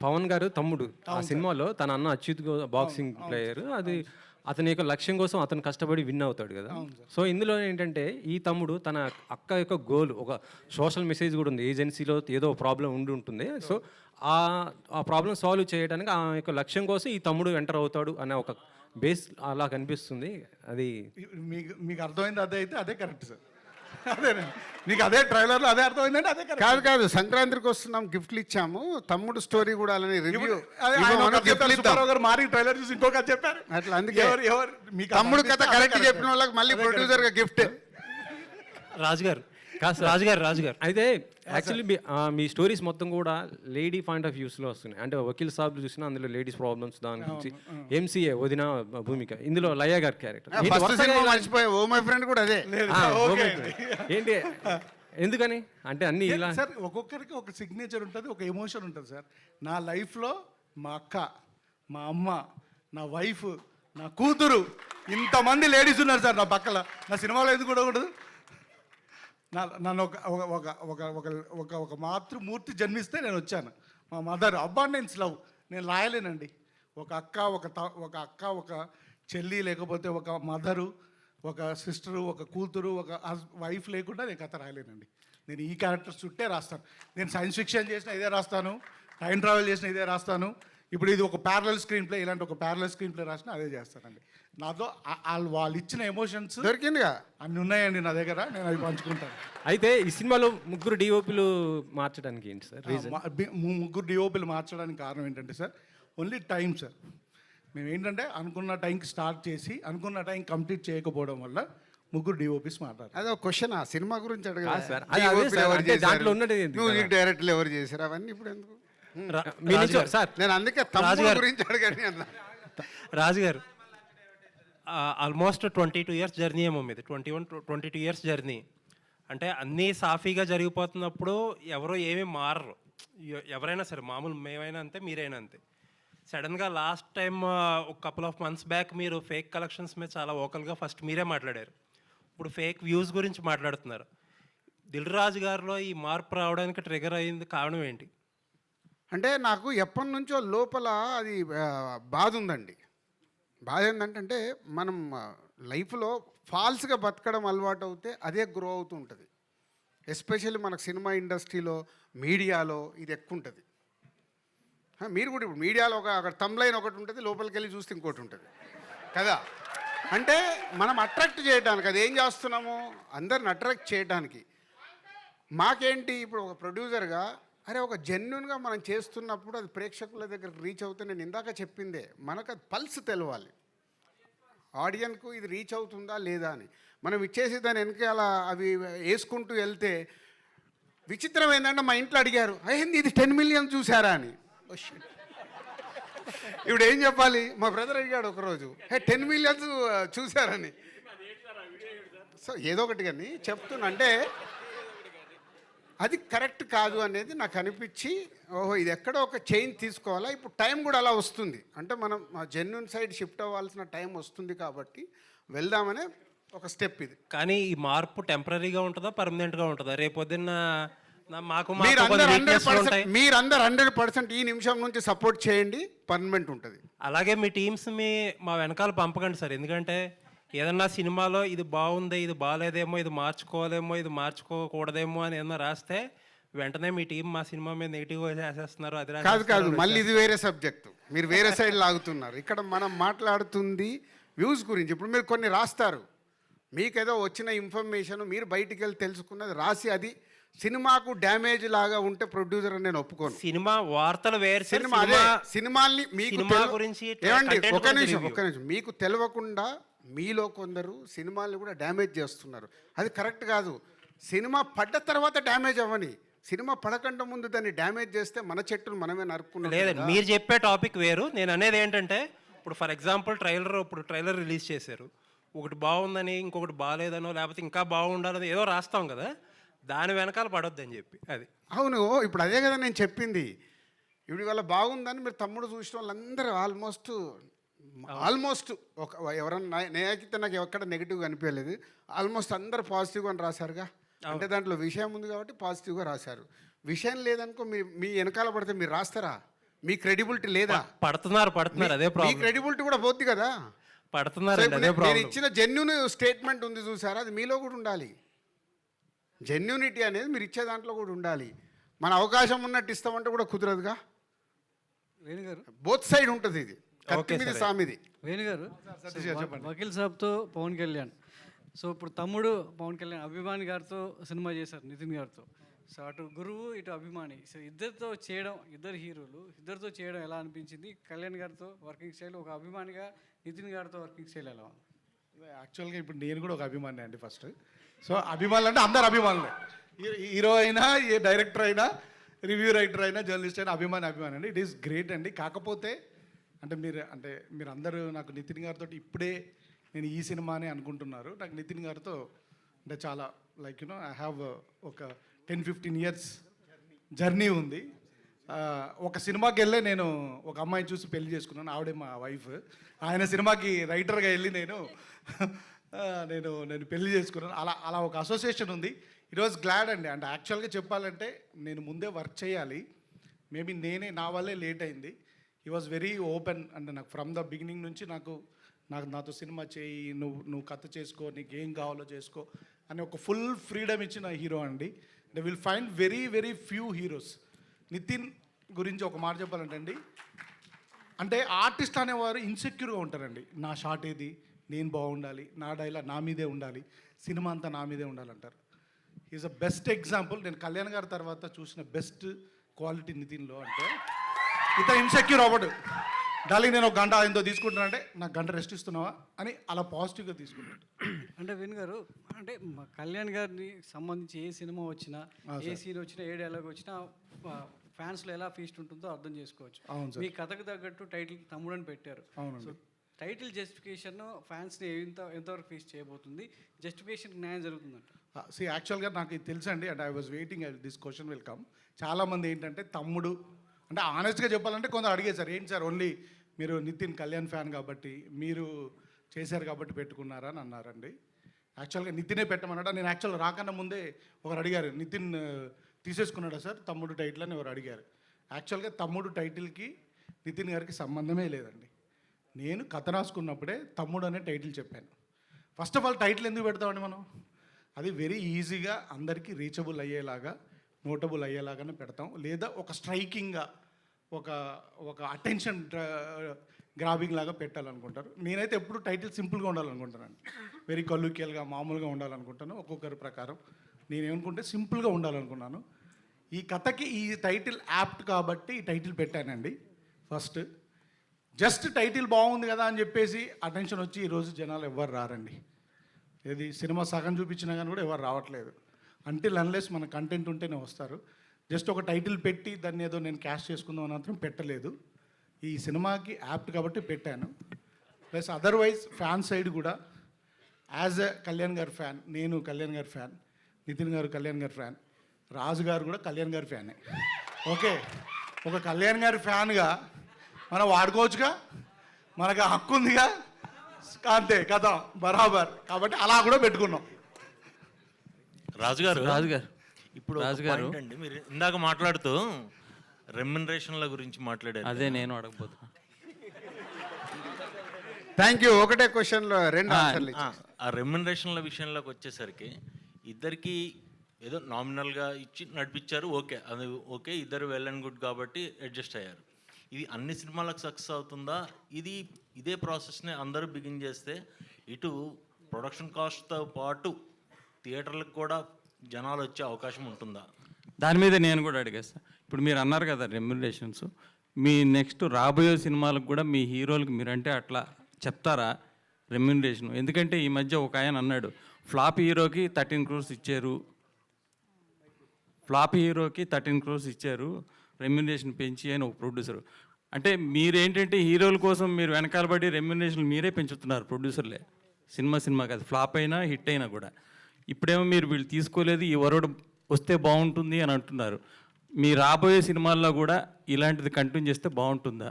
పవన్ గారు తమ్ముడు ఆ సినిమాలో తన అన్న అచ్యుత్ బాక్సింగ్ ప్లేయర్, అది అతని యొక్క లక్ష్యం కోసం అతను కష్టపడి విన్ అవుతాడు కదా. సో ఇందులో ఏంటంటే ఈ తమ్ముడు తన అక్క యొక్క గోల్, ఒక సోషల్ మెసేజ్ కూడా ఉంది, ఏజెన్సీలో ఏదో ప్రాబ్లం ఉండి ఉంటుంది. సో ఆ ప్రాబ్లం సాల్వ్ చేయడానికి ఆ యొక్క లక్ష్యం కోసం ఈ తమ్ముడు ఎంటర్ అవుతాడు అనే ఒక బేస్ అలా కనిపిస్తుంది. అది మీకు అర్థమైంది, అదే అయితే అదే కరెక్ట్ సార్. అదేనండి, మీకు అదే ట్రైలర్లో అదే అర్థమైందంటే అదే కరెక్ట్. కాదు సంక్రాంతికి వస్తున్నాం, గిఫ్ట్లు ఇచ్చాము, తమ్ముడు స్టోరీ కూడా అలానే రివ్యూ మారి ట్రైలర్ చూసి ఇంకొక చెప్పారు అట్లా. అందుకే ఎవరు మీకు తమ్ముడు కథ కరెక్ట్ చెప్పిన వాళ్ళకి మళ్ళీ ప్రొడ్యూసర్ గా గిఫ్ట్. రాజు గారు కాదు, రాజు గారు అయితే యాక్చువల్లీ మీ స్టోరీస్ మొత్తం కూడా లేడీ పాయింట్ ఆఫ్ వ్యూస్లో వస్తున్నాయి. అంటే వకీల్ సాబ్ చూసినా అందులో లేడీస్ ప్రాబ్లమ్స్, దాని గురించి ఎంసీఏ వదిన భూమిక, ఇందులో లయ గారి క్యారెక్టర్ మర్చిపోయా, ఓ మై ఫ్రెండ్ కూడా అదే. ఏంటి ఎందుకని అంటే అన్ని ఇలా సార్, ఒక్కొక్కరికి ఒక సిగ్నేచర్ ఉంటుంది, ఒక ఎమోషన్ ఉంటుంది సార్. నా లైఫ్లో మా అక్క, మా అమ్మ, నా వైఫ్, నా కూతురు, ఇంతమంది లేడీస్ ఉన్నారు సార్ నా పక్కల. నా సినిమాలో ఎందుకు కూడా ఉండదు? నన్ను ఒక మాతృమూర్తి జన్మిస్తే నేను వచ్చాను. మా మదర్ అబాండెన్స్ లవ్ నేను రాయలేనండి. ఒక అక్క, ఒక చెల్లి, లేకపోతే ఒక మదరు, ఒక సిస్టరు, ఒక కూతురు, ఒక వైఫ్ లేకుండా నేను కథ రాయలేనండి. నేను ఈ క్యారెక్టర్స్ చుట్టే రాస్తాను. నేను సైన్స్ ఫిక్షన్ చేసిన ఇదే రాస్తాను, టైం ట్రావెల్ చేసిన ఇదే రాస్తాను, ఇప్పుడు ఇది ఒక ప్యారలల్ స్క్రీన్ ప్లే, ఇలాంటి ఒక ప్యారలల్ స్క్రీన్ ప్లే రాసినా అదే చేస్తానండి. నాతో వాళ్ళు ఇచ్చిన ఎమోషన్స్ దొరికిందిగా. అన్ని ఉన్నాయండి నా దగ్గర, నేను అవి పంచుకుంటాను. అయితే ఈ సినిమాలో ముగ్గురు డిఓపిలు మార్చడానికి ఏంటి సార్ రీజన్? ముగ్గురు డిఓపీలు మార్చడానికి కారణం ఏంటంటే సార్, ఓన్లీ టైం సార్. మేము ఏంటంటే అనుకున్న టైంకి స్టార్ట్ చేసి అనుకున్న టైం కంప్లీట్ చేయకపోవడం వల్ల ముగ్గురు డిఓపీస్ మాట్లాడారు. అదే ఒక క్వశ్చన్, ఆ సినిమా గురించి కాదు అడగలేదు సార్, అదే సార్, అంటే దాంట్లో ఉన్నది ఏంటి? మ్యూజిక్ డైరెక్టర్లు ఎవరు చేశారు అవన్నీ ఇప్పుడు ఎందుకు? మీ నుంచి సార్ నేను అందుకే తమ్ముడు గురించి అడగాను అన్న. రాజు గారు ఆల్మోస్ట్ 22 ఇయర్స్ జర్నీ ఏమో మీది, 22 ఇయర్స్ జర్నీ. అంటే అన్నీ సాఫీగా జరిగిపోతున్నప్పుడు ఎవరో ఏమీ మారరు, ఎవరైనా సరే, మామూలు మేమైనా అంతే, మీరైనా అంతే. సడన్గా లాస్ట్ టైం ఒక కపుల్ ఆఫ్ మంత్స్ బ్యాక్ మీరు ఫేక్ కలెక్షన్స్ మీద చాలా ఓకల్గా ఫస్ట్ మీరే మాట్లాడారు. ఇప్పుడు ఫేక్ వ్యూస్ గురించి మాట్లాడుతున్నారు. దిల్ రాజు గారిలో ఈ మార్పు రావడానికి ట్రిగర్ అయింది కారణం ఏంటి? అంటే నాకు ఎప్పటి నుంచో లోపల అది బాధ ఉందండి. బాధ ఏంటంటే మనం లైఫ్లో ఫాల్స్గా బతకడం అలవాటు అవుతే అదే గ్రో అవుతూ ఉంటుంది. ఎస్పెషల్లీ మనకు సినిమా ఇండస్ట్రీలో, మీడియాలో ఇది ఎక్కువ ఉంటుంది. మీరు కూడా ఇప్పుడు మీడియాలో అక్కడ తమ్లైన్ ఒకటి ఉంటుంది, లోపలికి వెళ్ళి చూస్తే ఇంకోటి ఉంటుంది కదా. అంటే మనం అట్రాక్ట్ చేయడానికి అది ఏం చేస్తున్నాము, అందరిని అట్రాక్ట్ చేయడానికి. మాకేంటి ఇప్పుడు ఒక ప్రొడ్యూసర్గా, అరే ఒక జెన్యున్గా మనం చేస్తున్నప్పుడు అది ప్రేక్షకుల దగ్గరకు రీచ్ అవుతే, నేను ఇందాక చెప్పిందే, మనకు అది పల్స్ తెలవాలి ఆడియన్కు, ఇది రీచ్ అవుతుందా లేదా అని. మనం ఇచ్చేసి దాని వెనకాల అవి వేసుకుంటూ వెళ్తే, విచిత్రం ఏంటంటే మా ఇంట్లో అడిగారు, అయ్యింది ఇది 10 మిలియన్ చూసారా అని. ఇప్పుడు ఏం చెప్పాలి, మా బ్రదర్ అడిగాడు ఒకరోజు, 10 మిలియన్స్ చూసారని. సో ఏదో ఒకటి కానీ చెప్తున్నా, అంటే అది కరెక్ట్ కాదు అనేది నాకు అనిపించి, ఓహో ఇది ఎక్కడో ఒక చేంజ్ తీసుకోవాలా. ఇప్పుడు టైం కూడా అలా వస్తుంది, అంటే మనం జెన్యున్ సైడ్ షిఫ్ట్ అవ్వాల్సిన టైం వస్తుంది కాబట్టి వెళ్దామనే ఒక స్టెప్ ఇది. కానీ ఈ మార్పు టెంపరీగా ఉంటుందా, పర్మనెంట్గా ఉంటుందా? రేపొద్దున్న మాకు మీరందరూ 100% ఈ నిమిషం నుంచి సపోర్ట్ చేయండి, పర్మనెంట్ ఉంటుంది. అలాగే మీ టీమ్స్ మా వెనకాల పంపకండి సార్. ఎందుకంటే ఏదన్నా సినిమాలో ఇది బాగుంది, ఇది బాగాలేదేమో, ఇది మార్చుకోలేమో, ఇది మార్చుకోకూడదేమో అని ఏదన్నా రాస్తే వెంటనే మీ టీం మా సినిమా మీద నెగిటివ్గా చేసేస్తున్నారు. అది కాదు మళ్ళీ ఇది వేరే సబ్జెక్టు, మీరు వేరే సైడ్ లాగుతున్నారు. ఇక్కడ మనం మాట్లాడుతుంది వ్యూస్ గురించి. ఇప్పుడు మీరు కొన్ని రాస్తారు, మీకేదో వచ్చిన ఇన్ఫర్మేషన్ మీరు బయటికి వెళ్ళి తెలుసుకున్నది రాసి అది సినిమాకు డ్యామేజ్ లాగా ఉంటే ప్రొడ్యూసర్ అని నేను ఒప్పుకోను. సినిమా వార్తలు వేరు, సినిమాల్ని మీకు గురించి ఏమండి ఒక నిమిషం, మీకు తెలియకుండా మీలో కొందరు సినిమాల్ని కూడా డ్యామేజ్ చేస్తున్నారు. అది కరెక్ట్ కాదు. సినిమా పడ్డ తర్వాత డ్యామేజ్ అవ్వని, సినిమా పడకుండా ముందు దాన్ని డ్యామేజ్ చేస్తే మన చెట్టును మనమే నరుక్కున్నాం. లేదండి, మీరు చెప్పే టాపిక్ వేరు. నేను అనేది ఏంటంటే, ఇప్పుడు ఫర్ ఎగ్జాంపుల్ ట్రైలర్ రిలీజ్ చేశారు, ఒకటి బాగుందని ఇంకొకటి బాగాలేదనో లేకపోతే ఇంకా బాగుండాలని ఏదో రాస్తాం కదా, దాని వెనకాల పడొద్దని చెప్పి. అది అవును, ఇప్పుడు అదే కదా నేను చెప్పింది. ఇప్పుడు ఇవాళ బాగుందని మీరు తమ్ముడు చూసిన వాళ్ళందరూ ఆల్మోస్ట్ ఒక ఎవరన్నా నేనైతే నాకు ఎక్కడ నెగిటివ్గా అనిపించలేదు. ఆల్మోస్ట్ అందరు పాజిటివ్గా అని రాశారుగా. అంటే దాంట్లో విషయం ఉంది కాబట్టి పాజిటివ్గా రాశారు. విషయం లేదనుకో మీ వెనకాల పడితే మీరు రాస్తారా? మీ క్రెడిబిలిటీ లేదా? పడుతున్నారు అదే ప్రాబ్లం. మీ క్రెడిబిలిటీ కూడా పోద్ది కదా. పడుతున్నారు. నేను ఇచ్చిన జెన్యున్ స్టేట్మెంట్ ఉంది చూసారా, అది మీలో కూడా ఉండాలి. జెన్యూనిటీ అనేది మీరు ఇచ్చే దాంట్లో కూడా ఉండాలి. మన అవకాశం ఉన్నట్టు ఇస్తామంటే కూడా కుదరదుగా. వేణుగారు బోత్ సైడ్ ఉంటుంది ఇది, కత్తి మీద సామిది. వేణుగారు వకీల్ సాబ్తో పవన్ కళ్యాణ్, సో ఇప్పుడు తమ్ముడు పవన్ కళ్యాణ్ అభిమాని గారితో సినిమా చేశారు, నితిన్ గారితో. సో అటు గురువు ఇటు అభిమాని, సో ఇద్దరితో చేయడం, ఇద్దరు హీరోలు ఇద్దరితో చేయడం ఎలా అనిపించింది? కళ్యాణ్ గారితో వర్కింగ్ స్టైల్, ఒక అభిమానిగా నితిన్ గారితో వర్కింగ్ స్టైల్ ఎలా ఉంది? యాక్చువల్గా ఇప్పుడు నేను కూడా ఒక అభిమాని అండి ఫస్ట్. సో అభిమానులు అంటే అందరు అభిమానులే, హీరో అయినా, ఏ డైరెక్టర్ అయినా, రివ్యూ రైటర్ అయినా, జర్నలిస్ట్ అయినా అభిమాని అండి. ఇట్ ఈస్ గ్రేట్ అండి. కాకపోతే మీరు అందరూ నాకు నితిన్ గారితో ఇప్పుడే నేను ఈ సినిమానే అనుకుంటున్నారు. నాకు నితిన్ గారితో అంటే చాలా లైక్ ఐ హ్యావ్ ఒక 10-15 ఇయర్స్ జర్నీ ఉంది. ఒక సినిమాకి వెళ్ళే నేను ఒక అమ్మాయిని చూసి పెళ్లి చేసుకున్నాను, ఆవిడే మా వైఫ్. ఆయన సినిమాకి రైటర్గా వెళ్ళి నేను పెళ్లి చేసుకున్నాను. అలా ఒక అసోసియేషన్ ఉంది. ఇట్ వాజ్ గ్లాడ్ అండి. అంటే యాక్చువల్గా చెప్పాలంటే నేను ముందే వర్క్ చేయాలి, మేబీ నా వల్లే లేట్ అయింది. He was very open. అంటే నాకు ఫ్రమ్ ద బిగినింగ్ నుంచి నాతో సినిమా చేయి, నువ్వు కథ చేసుకో, నీకు ఏం కావాలో చేసుకో అని ఒక ఫుల్ ఫ్రీడమ్ ఇచ్చిన హీరో అండి. They will find very very few heroes. Nithiin గురించి ఒక మాట చెప్పాలంటే అండి, అంటే ఆర్టిస్ట్ అనేవారు ఇన్సెక్యూర్గా ఉంటారండి. నా షాట్ ఏది, నేను బాగుండాలి, నా డైలాగ్ నా మీదే ఉండాలి, సినిమా అంతా నా మీదే ఉండాలంటారు. Is a best example. నేను కళ్యాణ్ గారి తర్వాత చూసిన బెస్ట్ క్వాలిటీ నితిన్లో అంటే ఇతను ఇన్సెక్యూర్ అవ్వడు. డార్లింగ్ నేను ఒక గంట ఆయనతో తీసుకుంటున్నా అంటే నాకు గంట రెస్ట్ ఇస్తున్నావా అని అలా పాజిటివ్గా తీసుకుంటాడు. అంటే విన్ గారు, అంటే మా కళ్యాణ్ గారిని సంబంధించి ఏ సినిమా వచ్చినా, ఏ సీన్ వచ్చినా, ఏ డైలాగ్ వచ్చినా ఫ్యాన్స్లో ఎలా ఫీస్ట్ ఉంటుందో అర్థం చేసుకోవచ్చు. అవును సార్. మీ కథకు తగ్గట్టు టైటిల్ తమ్ముడు అని పెట్టారు. అవునండి. సో టైటిల్ జస్టిఫికేషన్ ఫ్యాన్స్ని ఎంతవరకు ఫీస్ట్ చేయబోతుంది, జస్టిఫికేషన్ న్యాయం జరుగుతుందంట. యాక్చువల్గా నాకు ఇది తెలుసండి. అంటే I was waiting this question will come. చాలామంది ఏంటంటే తమ్ముడు అంటే ఆనెస్ట్గా చెప్పాలంటే కొందరు అడిగేశారు, ఏంటి సార్ ఓన్లీ మీరు నితిన్ కళ్యాణ్ ఫ్యాన్ కాబట్టి మీరు చేశారు కాబట్టి పెట్టుకున్నారా అని అన్నారండి. యాక్చువల్గా నితినే పెట్టమన్నాడా. నేను యాక్చువల్గా రాకన్నా ముందే ఒకరు అడిగారు, నితిన్ తీసేసుకున్నాడా సార్ తమ్ముడు టైటిల్ అని ఎవరు అడిగారు. యాక్చువల్గా తమ్ముడు టైటిల్కి నితిన్ గారికి సంబంధమే లేదండి. నేను కథ రాసుకున్నప్పుడే తమ్ముడు అనే టైటిల్ చెప్పాను. ఫస్ట్ ఆఫ్ ఆల్ టైటిల్ ఎందుకు పెడతామండి మనం? అది వెరీ ఈజీగా అందరికీ రీచబుల్ అయ్యేలాగా, నోటబుల్ అయ్యేలాగానే పెడతాం. లేదా ఒక స్ట్రైకింగ్గా ఒక అటెన్షన్ గ్రాబింగ్ లాగా పెట్టాలనుకుంటారు. నేనైతే ఎప్పుడు టైటిల్ సింపుల్గా ఉండాలనుకుంటానండి. వెరీ కల్లుకియల్గా మామూలుగా ఉండాలనుకుంటాను. ఒక్కొక్కరి ప్రకారం నేనేమనుకుంటే సింపుల్గా ఉండాలనుకున్నాను. ఈ కథకి ఈ టైటిల్ యాప్ట్ కాబట్టి ఈ టైటిల్ పెట్టానండి. ఫస్ట్ జస్ట్ టైటిల్ బాగుంది కదా అని చెప్పేసి అటెన్షన్ వచ్చి ఈరోజు జనాలు ఎవరు రారండి. ఏది సినిమా సగం చూపించినా కానీ కూడా ఎవరు రావట్లేదు. అంటిల్ అన్లెస్ మన కంటెంట్ ఉంటేనే వస్తారు. జస్ట్ ఒక టైటిల్ పెట్టి దాన్ని ఏదో నేను క్యాష్ చేసుకుందాం అని మాత్రం పెట్టలేదు. ఈ సినిమాకి యాప్ట్ కాబట్టి పెట్టాను. ప్లస్ అదర్వైజ్ ఫ్యాన్ సైడ్ కూడా యాజ్ ఎ కళ్యాణ్ గారి ఫ్యాన్, నేను కళ్యాణ్ గారి ఫ్యాన్, నితిన్ గారు కళ్యాణ్ గారి ఫ్యాన్, రాజు గారు కూడా కళ్యాణ్ గారి ఫ్యానే. ఓకే, ఒక కళ్యాణ్ గారి ఫ్యాన్గా మనం వాడుకోవచ్చుగా, మనకు హక్కు ఉందిగా, అంతే కదా బరాబర్. కాబట్టి అలా కూడా పెట్టుకున్నాం. రాజుగారు ఇప్పుడు రాజుగారు అండి, మీరు ఇందాక మాట్లాడుతూ రెమ్యునరేషన్ల గురించి మాట్లాడారు. అదే నేను అడగబోతున్నా. Thank you. ఒకటే క్వశ్చన్లో రెండు ఆన్సర్లు. ఆ రెమ్యునరేషన్ల విషయంలోకి వచ్చేసరికి ఇద్దరికి ఏదో నామినల్గా ఇచ్చి నడిపించారు. ఓకే, అది ఓకే, ఇద్దరు వెల్ అండ్ గుడ్ కాబట్టి అడ్జస్ట్ అయ్యారు. ఇది అన్ని సినిమాలకు సక్సెస్ అవుతుందా? ఇదే ప్రాసెస్ని అందరూ బిగిన్ చేస్తే ఇటు ప్రొడక్షన్ కాస్ట్తో పాటు థియేటర్లకు కూడా జనాలు వచ్చే అవకాశం ఉంటుందా? దాని మీద నేను కూడా అడిగేస్తాను. ఇప్పుడు మీరు అన్నారు కదా రెమ్యునరేషన్స్, మీ నెక్స్ట్ రాబోయే సినిమాలకు కూడా మీ హీరోలకు మీరంటే అట్లా చెప్తారా రెమ్యునరేషన్? ఎందుకంటే ఈ మధ్య ఒక ఆయన అన్నాడు, ఫ్లాప్ హీరోకి 13 crores ఇచ్చారు, ఫ్లాప్ హీరోకి 13 crores ఇచ్చారు రెమ్యునరేషన్ పెంచి అని ఒక ప్రొడ్యూసర్. అంటే మీరేంటంటే హీరోల కోసం మీరు వెనకాల పడి రెమ్యునరేషన్ మీరే పెంచుతున్నారు ప్రొడ్యూసర్లే, సినిమా కాదు, ఫ్లాప్ అయినా హిట్ అయినా కూడా. ఇప్పుడేమో మీరు వీళ్ళు తీసుకోలేదు, ఈ వరడు వస్తే బాగుంటుంది అని అంటున్నారు. మీ రాబోయే సినిమాల్లో కూడా ఇలాంటిది కంటిన్యూ చేస్తే బాగుంటుందా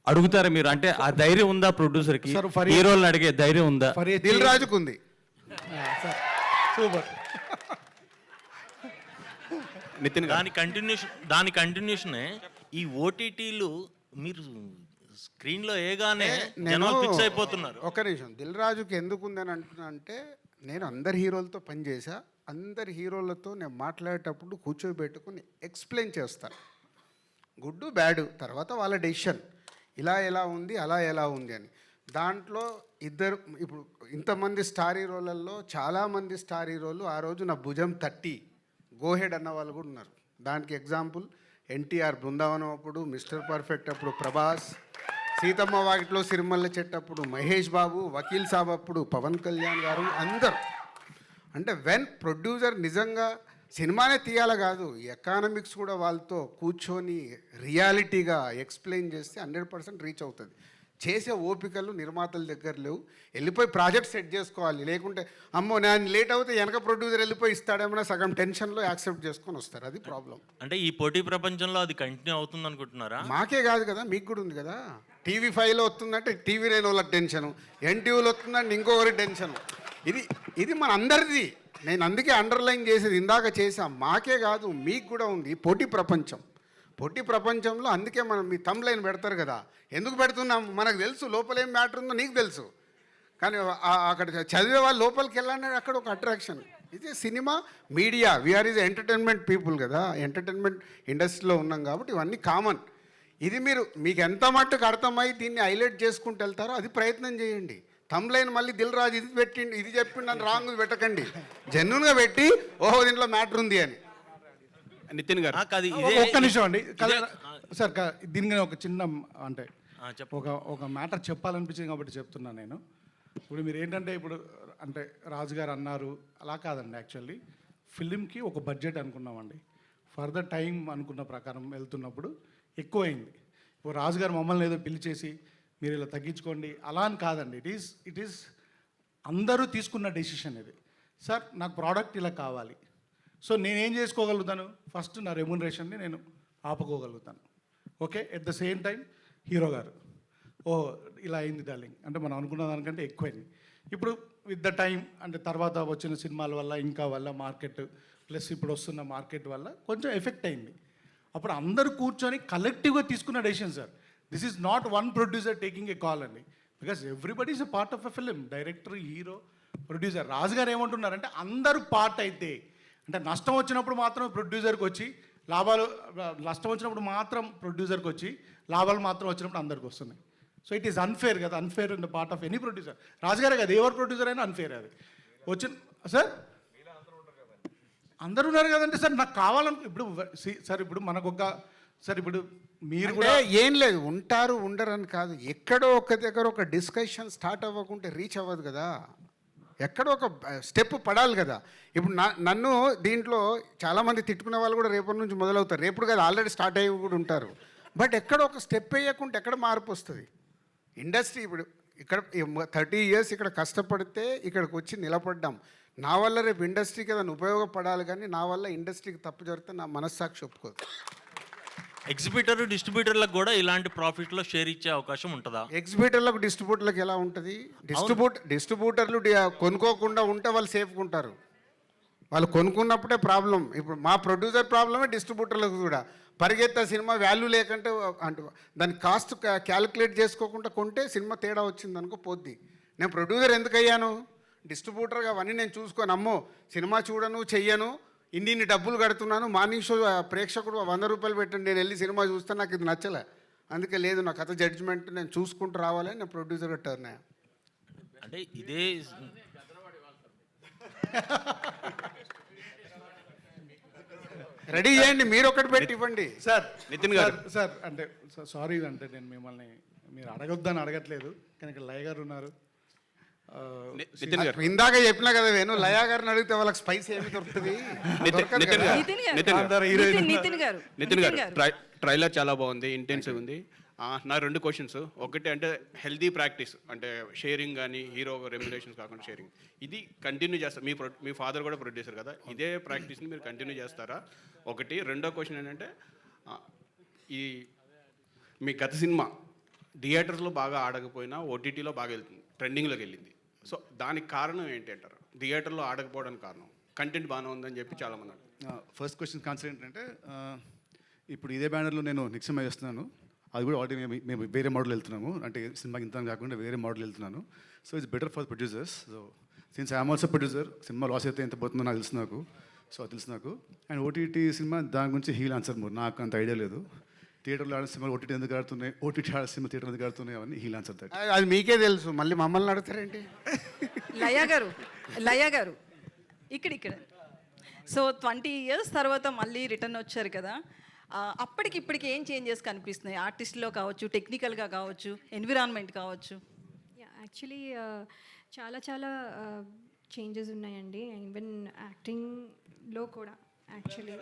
అడుగుతారా మీరు? అంటే ఆ ధైర్యం ఉందా ప్రొడ్యూసర్కి? హీరోలను అడిగే ధైర్యం ఉందా? దిల్ రాజుకు ఉంది. సూపర్. నితిన్ దాని కంటిన్యూషనే ఈ ఓటీటీలు మీరు స్క్రీన్లో ఏగానే జనాలు ఫిక్స్ అయిపోతున్నారు. ఒక నిమిషం, దిల్ రాజుకి ఎందుకు ఉందని అంటున్నా అంటే, నేను అందరి హీరోలతో పనిచేసా. అందరి హీరోలతో నేను మాట్లాడేటప్పుడు కూర్చోబెట్టుకుని ఎక్స్ప్లెయిన్ చేస్తాను, గుడ్ బ్యాడ్, తర్వాత వాళ్ళ డెసిషన్, ఇలా ఎలా ఉంది అలా ఎలా ఉంది అని. దాంట్లో ఇద్దరు, ఇప్పుడు ఇంతమంది స్టార్ హీరోలలో చాలామంది స్టార్ హీరోలు ఆ రోజు నా భుజం తట్టి గోహెడ్ అన్న వాళ్ళు కూడా ఉన్నారు. దానికి ఎగ్జాంపుల్ ఎన్టీఆర్ బృందావనం అప్పుడు, మిస్టర్ పర్ఫెక్ట్ అప్పుడు ప్రభాస్, సీతమ్మ వాకిట్లో సిరిమల్ల చెట్టు అప్పుడు మహేష్ బాబు, వకీల్ సాబ్ అప్పుడు పవన్ కళ్యాణ్ గారు, అందరు. అంటే వెన్ ప్రొడ్యూసర్ నిజంగా సినిమానే తీయాల కాదు, ఎకానమిక్స్ కూడా వాళ్ళతో కూర్చొని రియాలిటీగా ఎక్స్ప్లెయిన్ చేస్తే 100% రీచ్ అవుతుంది. చేసే ఓపికలు నిర్మాతల దగ్గర లేవు. వెళ్ళిపోయి ప్రాజెక్ట్ సెట్ చేసుకోవాలి. లేకుంటే అమ్మో నేను లేట్ అవుతే వెనక ప్రొడ్యూసర్ వెళ్ళిపోయి ఇస్తాడేమన్నా సగం టెన్షన్లో యాక్సెప్ట్ చేసుకొని వస్తారు. అది ప్రాబ్లం. అంటే ఈ పోటీ ప్రపంచంలో అది కంటిన్యూ అవుతుంది అనుకుంటున్నారా? మాకే కాదు కదా, మీకు కూడా ఉంది కదా. TV5లో వస్తుందంటే TV9 వాళ్ళకి టెన్షను, NTVలో వస్తుందంటే ఇంకొకరి టెన్షను. ఇది మన అందరిది. నేను అందుకే అండర్లైన్ చేసేది ఇందాక చేసాం. మాకే కాదు, మీకు కూడా ఉంది పోటీ ప్రపంచం. పోటీ ప్రపంచంలో అందుకే మనం మీ థంబ్ లైన్ పెడతారు కదా, ఎందుకు పెడుతున్నాం? మనకు తెలుసు లోపల ఏం మ్యాటర్ ఉందో, నీకు తెలుసు. కానీ అక్కడ చదివే వాళ్ళు లోపలికి వెళ్ళాలనేది అక్కడ ఒక అట్రాక్షన్. ఇది cinema, media, we are is entertainment people కదా, ఎంటర్టైన్మెంట్ ఇండస్ట్రీలో ఉన్నాం కాబట్టి ఇవన్నీ కామన్. ఇది మీరు మీకు ఎంత మట్టుకు అర్థమై దీన్ని హైలైట్ చేసుకుంటూ వెళ్తారో అది ప్రయత్నం చేయండి. తమ్లైన్ మళ్ళీ దిల్ రాజు ఇది పెట్టిండి ఇది చెప్పిండి అని రాంగ్ పెట్టకండి. జెన్యున్గా పెట్టి ఓహో దీంట్లో మ్యాటర్ ఉంది అని. నితిన్ గారు ఒక్క నిమిషం అండి సార్, దీనికి ఒక చిన్న అంటే ఒక మ్యాటర్ చెప్పాలనిపించింది కాబట్టి చెప్తున్నాను నేను. ఇప్పుడు మీరు ఏంటంటే ఇప్పుడు అంటే రాజు గారు అన్నారు అలా కాదండి. యాక్చువల్లీ ఫిలింకి ఒక బడ్జెట్ అనుకున్నామండి. ఫర్దర్ టైం అనుకున్న ప్రకారం వెళ్తున్నప్పుడు ఎక్కువైంది. ఇప్పుడు రాజు గారు మమ్మల్ని ఏదో పిలిచేసి మీరు ఇలా తగ్గించుకోండి అలా అని కాదండి. ఇట్ ఈస్ అందరూ తీసుకున్న డెసిషన్ ఇది. సార్ నాకు ప్రోడక్ట్ ఇలా కావాలి, సో నేనేం చేసుకోగలుగుతాను, ఫస్ట్ నా రెమ్యునరేషన్ని నేను ఆపుకోగలుగుతాను. Okay, at the same time hero గారు ఇలా అయింది డార్లింగ్ అంటే మనం అనుకున్న దానికంటే ఎక్కువైంది. ఇప్పుడు విత్ ద టైం అంటే తర్వాత వచ్చిన సినిమాల వల్ల ఇంకా వల్ల మార్కెట్ ప్లస్ ఇప్పుడు వస్తున్న మార్కెట్ వల్ల కొంచెం ఎఫెక్ట్ అయింది. అప్పుడు అందరూ కూర్చొని కలెక్టివ్గా తీసుకున్న decision sir. This is not one producer taking a call అండి, because everybody is a part of a film. Director, hero, producer. Raju గారు ఏమంటున్నారంటే అందరూ పార్ట్ అయితే అంటే నష్టం వచ్చినప్పుడు మాత్రం ప్రొడ్యూసర్కి వచ్చి లాభాలు, నష్టం వచ్చినప్పుడు మాత్రం ప్రొడ్యూసర్కి వచ్చి లాభాలు మాత్రం వచ్చినప్పుడు అందరికి వస్తున్నాయి. సో ఇట్ ఈస్ అన్ఫేర్ కదా, unfair in the part of any producer. రాజుగారే కదా, ఎవరు ప్రొడ్యూసర్ అయినా అన్ఫేర్ అది వచ్చిన. సార్ అందరూ ఉన్నారు కదంటే సార్ నాకు కావాలని ఇప్పుడు సార్ ఇప్పుడు మనకొక సార్ ఇప్పుడు మీరు కూడా ఏం లేదు ఉంటారు ఉండరు అని కాదు, ఎక్కడో ఒక దగ్గర ఒక డిస్కషన్ స్టార్ట్ అవ్వకుంటే రీచ్ అవ్వదు కదా, ఎక్కడో ఒక స్టెప్ పడాలి కదా. ఇప్పుడు నన్ను దీంట్లో చాలామంది తిట్టుకునే వాళ్ళు కూడా రేపటి నుంచి మొదలవుతారు, రేపుడు కదా ఆల్రెడీ స్టార్ట్ అయ్యి కూడా ఉంటారు. బట్ ఎక్కడ ఒక స్టెప్ వేయకుంటే ఎక్కడ మార్పు వస్తుంది? ఇండస్ట్రీ ఇప్పుడు ఇక్కడ 30 years ఇక్కడ కష్టపడితే ఇక్కడికి వచ్చి నిలబడ్డాం. నా వల్ల రేపు ఇండస్ట్రీకి ఏదైనా ఉపయోగపడాలి, కానీ నా వల్ల ఇండస్ట్రీకి తప్పు జరిగితే నా మనస్సాక్షి ఒప్పుకోదు. ఎగ్జిబిటర్ డిస్ట్రిబ్యూటర్లకు కూడా ఇలాంటి ప్రాఫిట్లో షేర్ ఇచ్చే అవకాశం ఉంటుందా? ఎగ్జిబిటర్లకు డిస్ట్రిబ్యూటర్లకు ఎలా ఉంటుంది? డిస్ట్రిబ్యూటర్లు కొనుక్కోకుండా ఉంటే వాళ్ళు సేఫ్గా ఉంటారు. వాళ్ళు కొనుక్కున్నప్పుడే ప్రాబ్లం. ఇప్పుడు మా ప్రొడ్యూసర్ ప్రాబ్లమే డిస్ట్రిబ్యూటర్లకు కూడా. పరిగెత్త సినిమా వాల్యూ లేకుంటే అంటే దాని కాస్ట్ క్యాలిక్యులేట్ చేసుకోకుండా కొంటే సినిమా తేడా వచ్చింది అనుకో పోద్ది. నేను ప్రొడ్యూసర్ ఎందుకు అయ్యాను? డిస్ట్రిబ్యూటర్గా అవన్నీ నేను చూసుకొని అమ్మో సినిమా చూడను చెయ్యను, ఇన్ని డబ్బులు కడుతున్నాను, మార్నింగ్ షో ప్రేక్షకుడు 100 రూపాయలు పెట్టండి, నేను వెళ్ళి సినిమా చూస్తే నాకు ఇది నచ్చలే, అందుకే లేదు నా కథ జడ్జిమెంట్ నేను చూసుకుంటూ రావాలని నేను ప్రొడ్యూసర్గా టర్న్ అయ్యా. అంటే ఇదే రెడీ చేయండి, మీరు ఒకటి పెట్టి ఇవ్వండి. సార్ నితిన్ గారు సార్ అంటే సారీ అంటే నేను మిమ్మల్ని మీరు అడగొద్దని అడగట్లేదు, కానీ ఇక్కడ లయ గారు ఉన్నారు. నితిన్ గారు ఇందాక చెప్పినా కదా వేణు, లయా గారిని అడిగితే వాళ్ళకి స్పైస్ ఏమి దొరుకుతుంది? నితిన్ గారు ట్రైలర్ చాలా బాగుంది, ఇంటెన్సివ్ ఉంది. నా 2 క్వశ్చన్స్. ఒకటి అంటే హెల్దీ ప్రాక్టీస్ అంటే షేరింగ్ కానీ హీరో రెమ్యునరేషన్స్ కాకుండా షేరింగ్, ఇది కంటిన్యూ చేస్తారు. మీ ఫాదర్ కూడా ప్రొడ్యూసర్ కదా, ఇదే ప్రాక్టీస్ని మీరు కంటిన్యూ చేస్తారా? ఒకటి. రెండో క్వశ్చన్ ఏంటంటే ఈ మీ గత సినిమా థియేటర్స్లో బాగా ఆడకపోయినా ఓటీటీలో బాగా వెళ్తుంది, ట్రెండింగ్లోకి వెళ్ళింది. సో దానికి కారణం ఏంటి అంటారు? థియేటర్లో ఆడకపోవడానికి కారణం కంటెంట్ బాగానే ఉందని చెప్పి చాలామంది. ఫస్ట్ క్వశ్చన్ కాన్సర్ ఏంటంటే ఇప్పుడు ఇదే బ్యానర్లో నేను నిక్సిమా చేస్తున్నాను, అది కూడా ఆల్రెడీ మేము వేరే మోడల్ వెళ్తున్నాము, అంటే సినిమాకి ఇంత కాకుండా వేరే మోడల్ వెళ్తున్నాను. So it's better for producers. So since I'm also producer, cinema loss అయితే ఎంత పోతుందో నాకు తెలుసు నాకు. సో అది తెలుసు నాకు. అండ్ ఓటీటీ సినిమా దాని గురించి హీల్ ఆన్సర్ మోర్, నాకు అంత ఐడియా లేదు. థియేటర్లో ఆడే సినిమాలు ఓటీటీ ఎందుకు ఆడుతున్నాయి, ఓటీటీ ఆడే సినిమా థియేటర్ ఎందుకు ఆడుతున్నాయి, అవన్నీ హీల్ ఆన్సర్ దట్. అది మీకే తెలుసు, మళ్ళీ మమ్మల్ని అడుగుతారేంటి? లయ గారు ఇక్కడ సో 20 years తర్వాత మళ్ళీ రిటర్న్ వచ్చారు కదా, అప్పటికి ఇప్పటికి ఏం చేంజెస్ కనిపిస్తున్నాయి? ఆర్టిస్ట్లో కావచ్చు, టెక్నికల్గా కావచ్చు, ఎన్విరాన్మెంట్ కావచ్చు. యాక్చువల్లీ చాలా చేంజెస్ ఉన్నాయండి. ఈవెన్ యాక్టింగ్లో కూడా యాక్చువల్లీ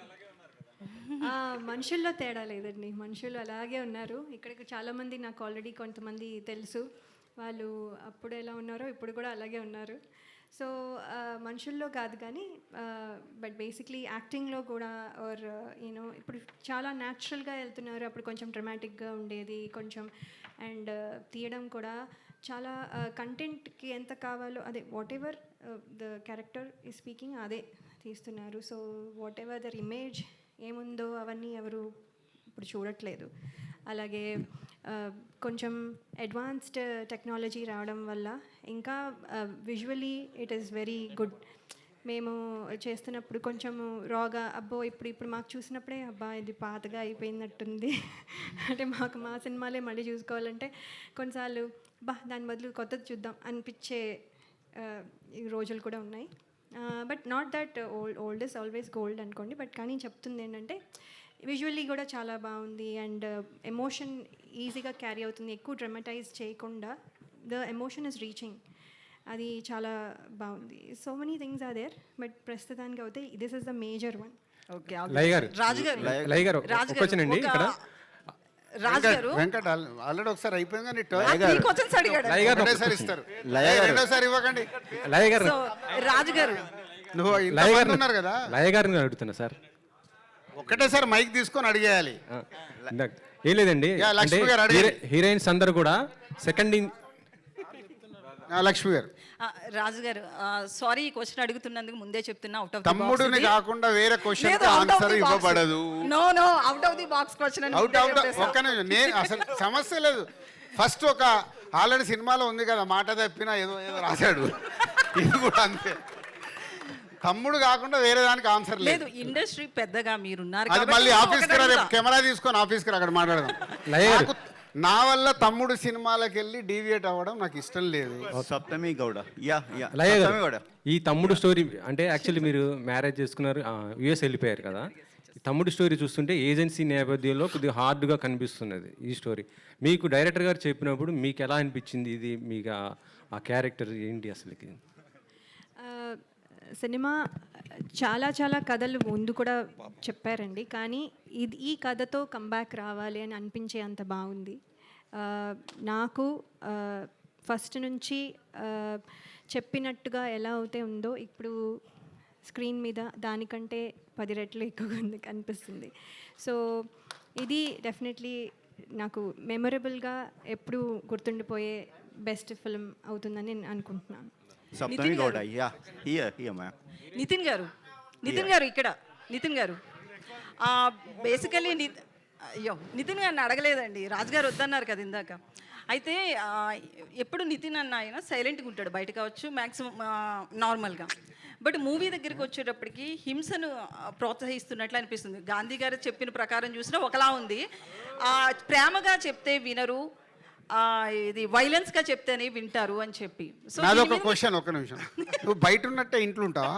మనుషుల్లో తేడా లేదండి, మనుషులు అలాగే ఉన్నారు. ఇక్కడికి చాలామంది నాకు ఆల్రెడీ కొంతమంది తెలుసు, వాళ్ళు అప్పుడు ఎలా ఉన్నారో ఇప్పుడు కూడా అలాగే ఉన్నారు. సో మనుషుల్లో కాదు కానీ బట్ బేసిక్లీ యాక్టింగ్లో కూడా ఆర్ యూనో ఇప్పుడు చాలా న్యాచురల్గా వెళ్తున్నారు. అప్పుడు కొంచెం డ్రమాటిక్గా ఉండేది కొంచెం, అండ్ తీయడం కూడా చాలా కంటెంట్కి ఎంత కావాలో అదే వాట్ ఎవర్ ద క్యారెక్టర్ ఈ స్పీకింగ్ అదే తీస్తున్నారు. So what their image ఏముందో అవన్నీ ఎవరు ఇప్పుడు చూడట్లేదు. అలాగే కొంచెం అడ్వాన్స్డ్ టెక్నాలజీ రావడం వల్ల ఇంకా visually it is very good. మేము చేస్తున్నప్పుడు కొంచెము రాగా అబ్బో ఇప్పుడు మాకు చూసినప్పుడే అబ్బా ఇది పాతగా అయిపోయినట్టుంది అంటే మాకు మా సినిమాలే మళ్ళీ చూసుకోవాలంటే కొన్నిసార్లు దాని బదులు కొత్తది చూద్దాం అనిపించే ఈ రోజులు కూడా ఉన్నాయి. But not that old is always gold అనుకోండి, బట్ కానీ చెప్తుంది ఏంటంటే విజువల్లీ కూడా చాలా బాగుంది అండ్ ఎమోషన్ ఈజీగా క్యారీ అవుతుంది, ఎక్కువ డ్రమటైజ్ చేయకుండా ద ఎమోషన్ ఇస్ రీచింగ్, అది చాలా బాగుంది. So many things are there, but ప్రస్తుతానికి అయితే this is the major one. Okay Laya గారు లయ గారు వచ్చానండి ఇక్కడ. రాజు గారు వెంకట్ ఆల్రెడీ ఒకసారి అయిపోయింది కానీ క్వశ్చన్స్ అడిగాడు. ఒకటేసారి ఇస్తారు, రెండోసారి ఇవ్వకండి. లయ గారు సో రాజు గారు నువ్వు లయ గారు ఉన్నారు కదా, లయ గారిని అడుగుతున్నా సార్. ఒకటేసారి మైక్ తీసుకొని అడిగేయాలి. ఏం లేదండి, లక్ష్మి గారు అడిగారు. హీరోయిన్స్ అందరు కూడా సెకండ్ లక్ష్మి గారు. రాజు గారు సారీ ఈ క్వశ్చన్ అడుగుతున్నందుకు ముందే చెప్తున్నా, అవుట్ ఆఫ్ తమ్ముడిని కాకుండా వేరే క్వశ్చన్ ఆన్సర్ ఇవ్వబడదు. No out of the box question. ఒక్క నిమిషం, నేను అసలు సమస్య లేదు. ఫస్ట్ ఒక ఆల్రెడీ సినిమాలో ఉంది కదా, మాట తప్పినా ఏదో రాశాడు, ఇది కూడా అంతే. తమ్ముడు కాకుండా వేరే దానికి ఆన్సర్ లేదు. ఇండస్ట్రీ పెద్దగా మీరున్నారు అది మళ్ళీ ఆఫీస్కి రా, రేపు కెమెరా తీసుకొని ఆఫీస్కి రా, అక్కడ మాట్లాడదాం. నాకు నా వల్ల తమ్ముడు సినిమాలకు వెళ్ళి డీవియేట్ అవ్వడం నాకు ఇష్టం లేదు. సప్తమి గౌడ. ఈ తమ్ముడు స్టోరీ అంటే యాక్చువల్లీ మీరు మ్యారేజ్ చేసుకున్నారు, యుఎస్ వెళ్ళిపోయారు కదా. ఈ తమ్ముడు స్టోరీ చూస్తుంటే ఏజెన్సీ నేపథ్యంలో కొద్దిగా హార్డ్గా కనిపిస్తున్నది ఈ స్టోరీ. మీకు డైరెక్టర్ గారు చెప్పినప్పుడు మీకు ఎలా అనిపించింది, ఇది మీకు ఆ క్యారెక్టర్ ఏంటి అసలుకి? సినిమా చాలా కథలు ముందు కూడా చెప్పారండి, కానీ ఈ కథతో కంబ్యాక్ రావాలి అని అనిపించే అంత బాగుంది. నాకు ఫస్ట్ నుంచి చెప్పినట్టుగా ఎలా అయితే ఉందో ఇప్పుడు స్క్రీన్ మీద దానికంటే 10 రెట్లు ఎక్కువగా ఉంది అనిపిస్తుంది. సో ఇది డెఫినెట్లీ నాకు మెమొరబుల్గా ఎప్పుడు గుర్తుండిపోయే బెస్ట్ ఫిల్మ్ అవుతుందని నేను అనుకుంటున్నాను. సప్తమి గౌడ. నితిన్ గారు ఇక్కడ నితిన్ గారు బేసికలీ నితిన్ గారిని అడగలేదండి, రాజుగారు వద్దన్నారు కదా ఇందాక. అయితే ఎప్పుడు నితిన్ అన్న ఆయన సైలెంట్గా ఉంటాడు, బయట కావచ్చు మ్యాక్సిమం నార్మల్గా. బట్ మూవీ దగ్గరికి వచ్చేటప్పటికి హింసను ప్రోత్సహిస్తున్నట్లు అనిపిస్తుంది. గాంధీ గారు చెప్పిన ప్రకారం చూసినా ఒకలా ఉంది, ప్రేమగా చెప్తే వినరు, ఇది వైలెన్స్ గా చెప్తేనే వింటారు అని చెప్పి. సో నాదొక క్వశ్చన్, ఒక్క నిమిషం. నువ్వు బయట ఉన్నట్టే ఇంట్లో ఉంటావా?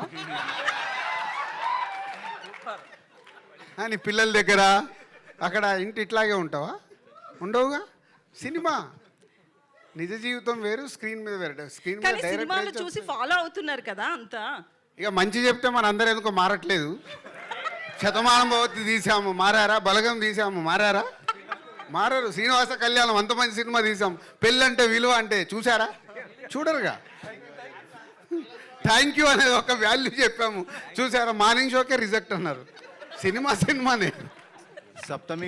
నీ పిల్లల దగ్గర అక్కడ ఇంటి ఇట్లాగే ఉంటావా? ఉండవుగా. సినిమా నిజ జీవితం వేరు, స్క్రీన్ మీద వేరు. స్క్రీన్ మీద సినిమాలు చూసి ఫాలో అవుతున్నారు కదా అంతా. ఇక మంచి చెప్తే మన అందరూ ఎందుకో మారట్లేదు. శతమానం భవతి తీసాము మారారా, బలగం తీసాము మారారా? మారారు. శ్రీనివాస కళ్యాణం అంత మంచి సినిమా తీసాం, పెళ్ళంటే విలువ అంటే చూసారా? చూడరుగా. థ్యాంక్ యూ అనేది ఒక వాల్యూ చెప్పాము, చూసారా? మార్నింగ్ షోకే రిజెక్ట్ అన్నారు. సినిమానే. సప్తమి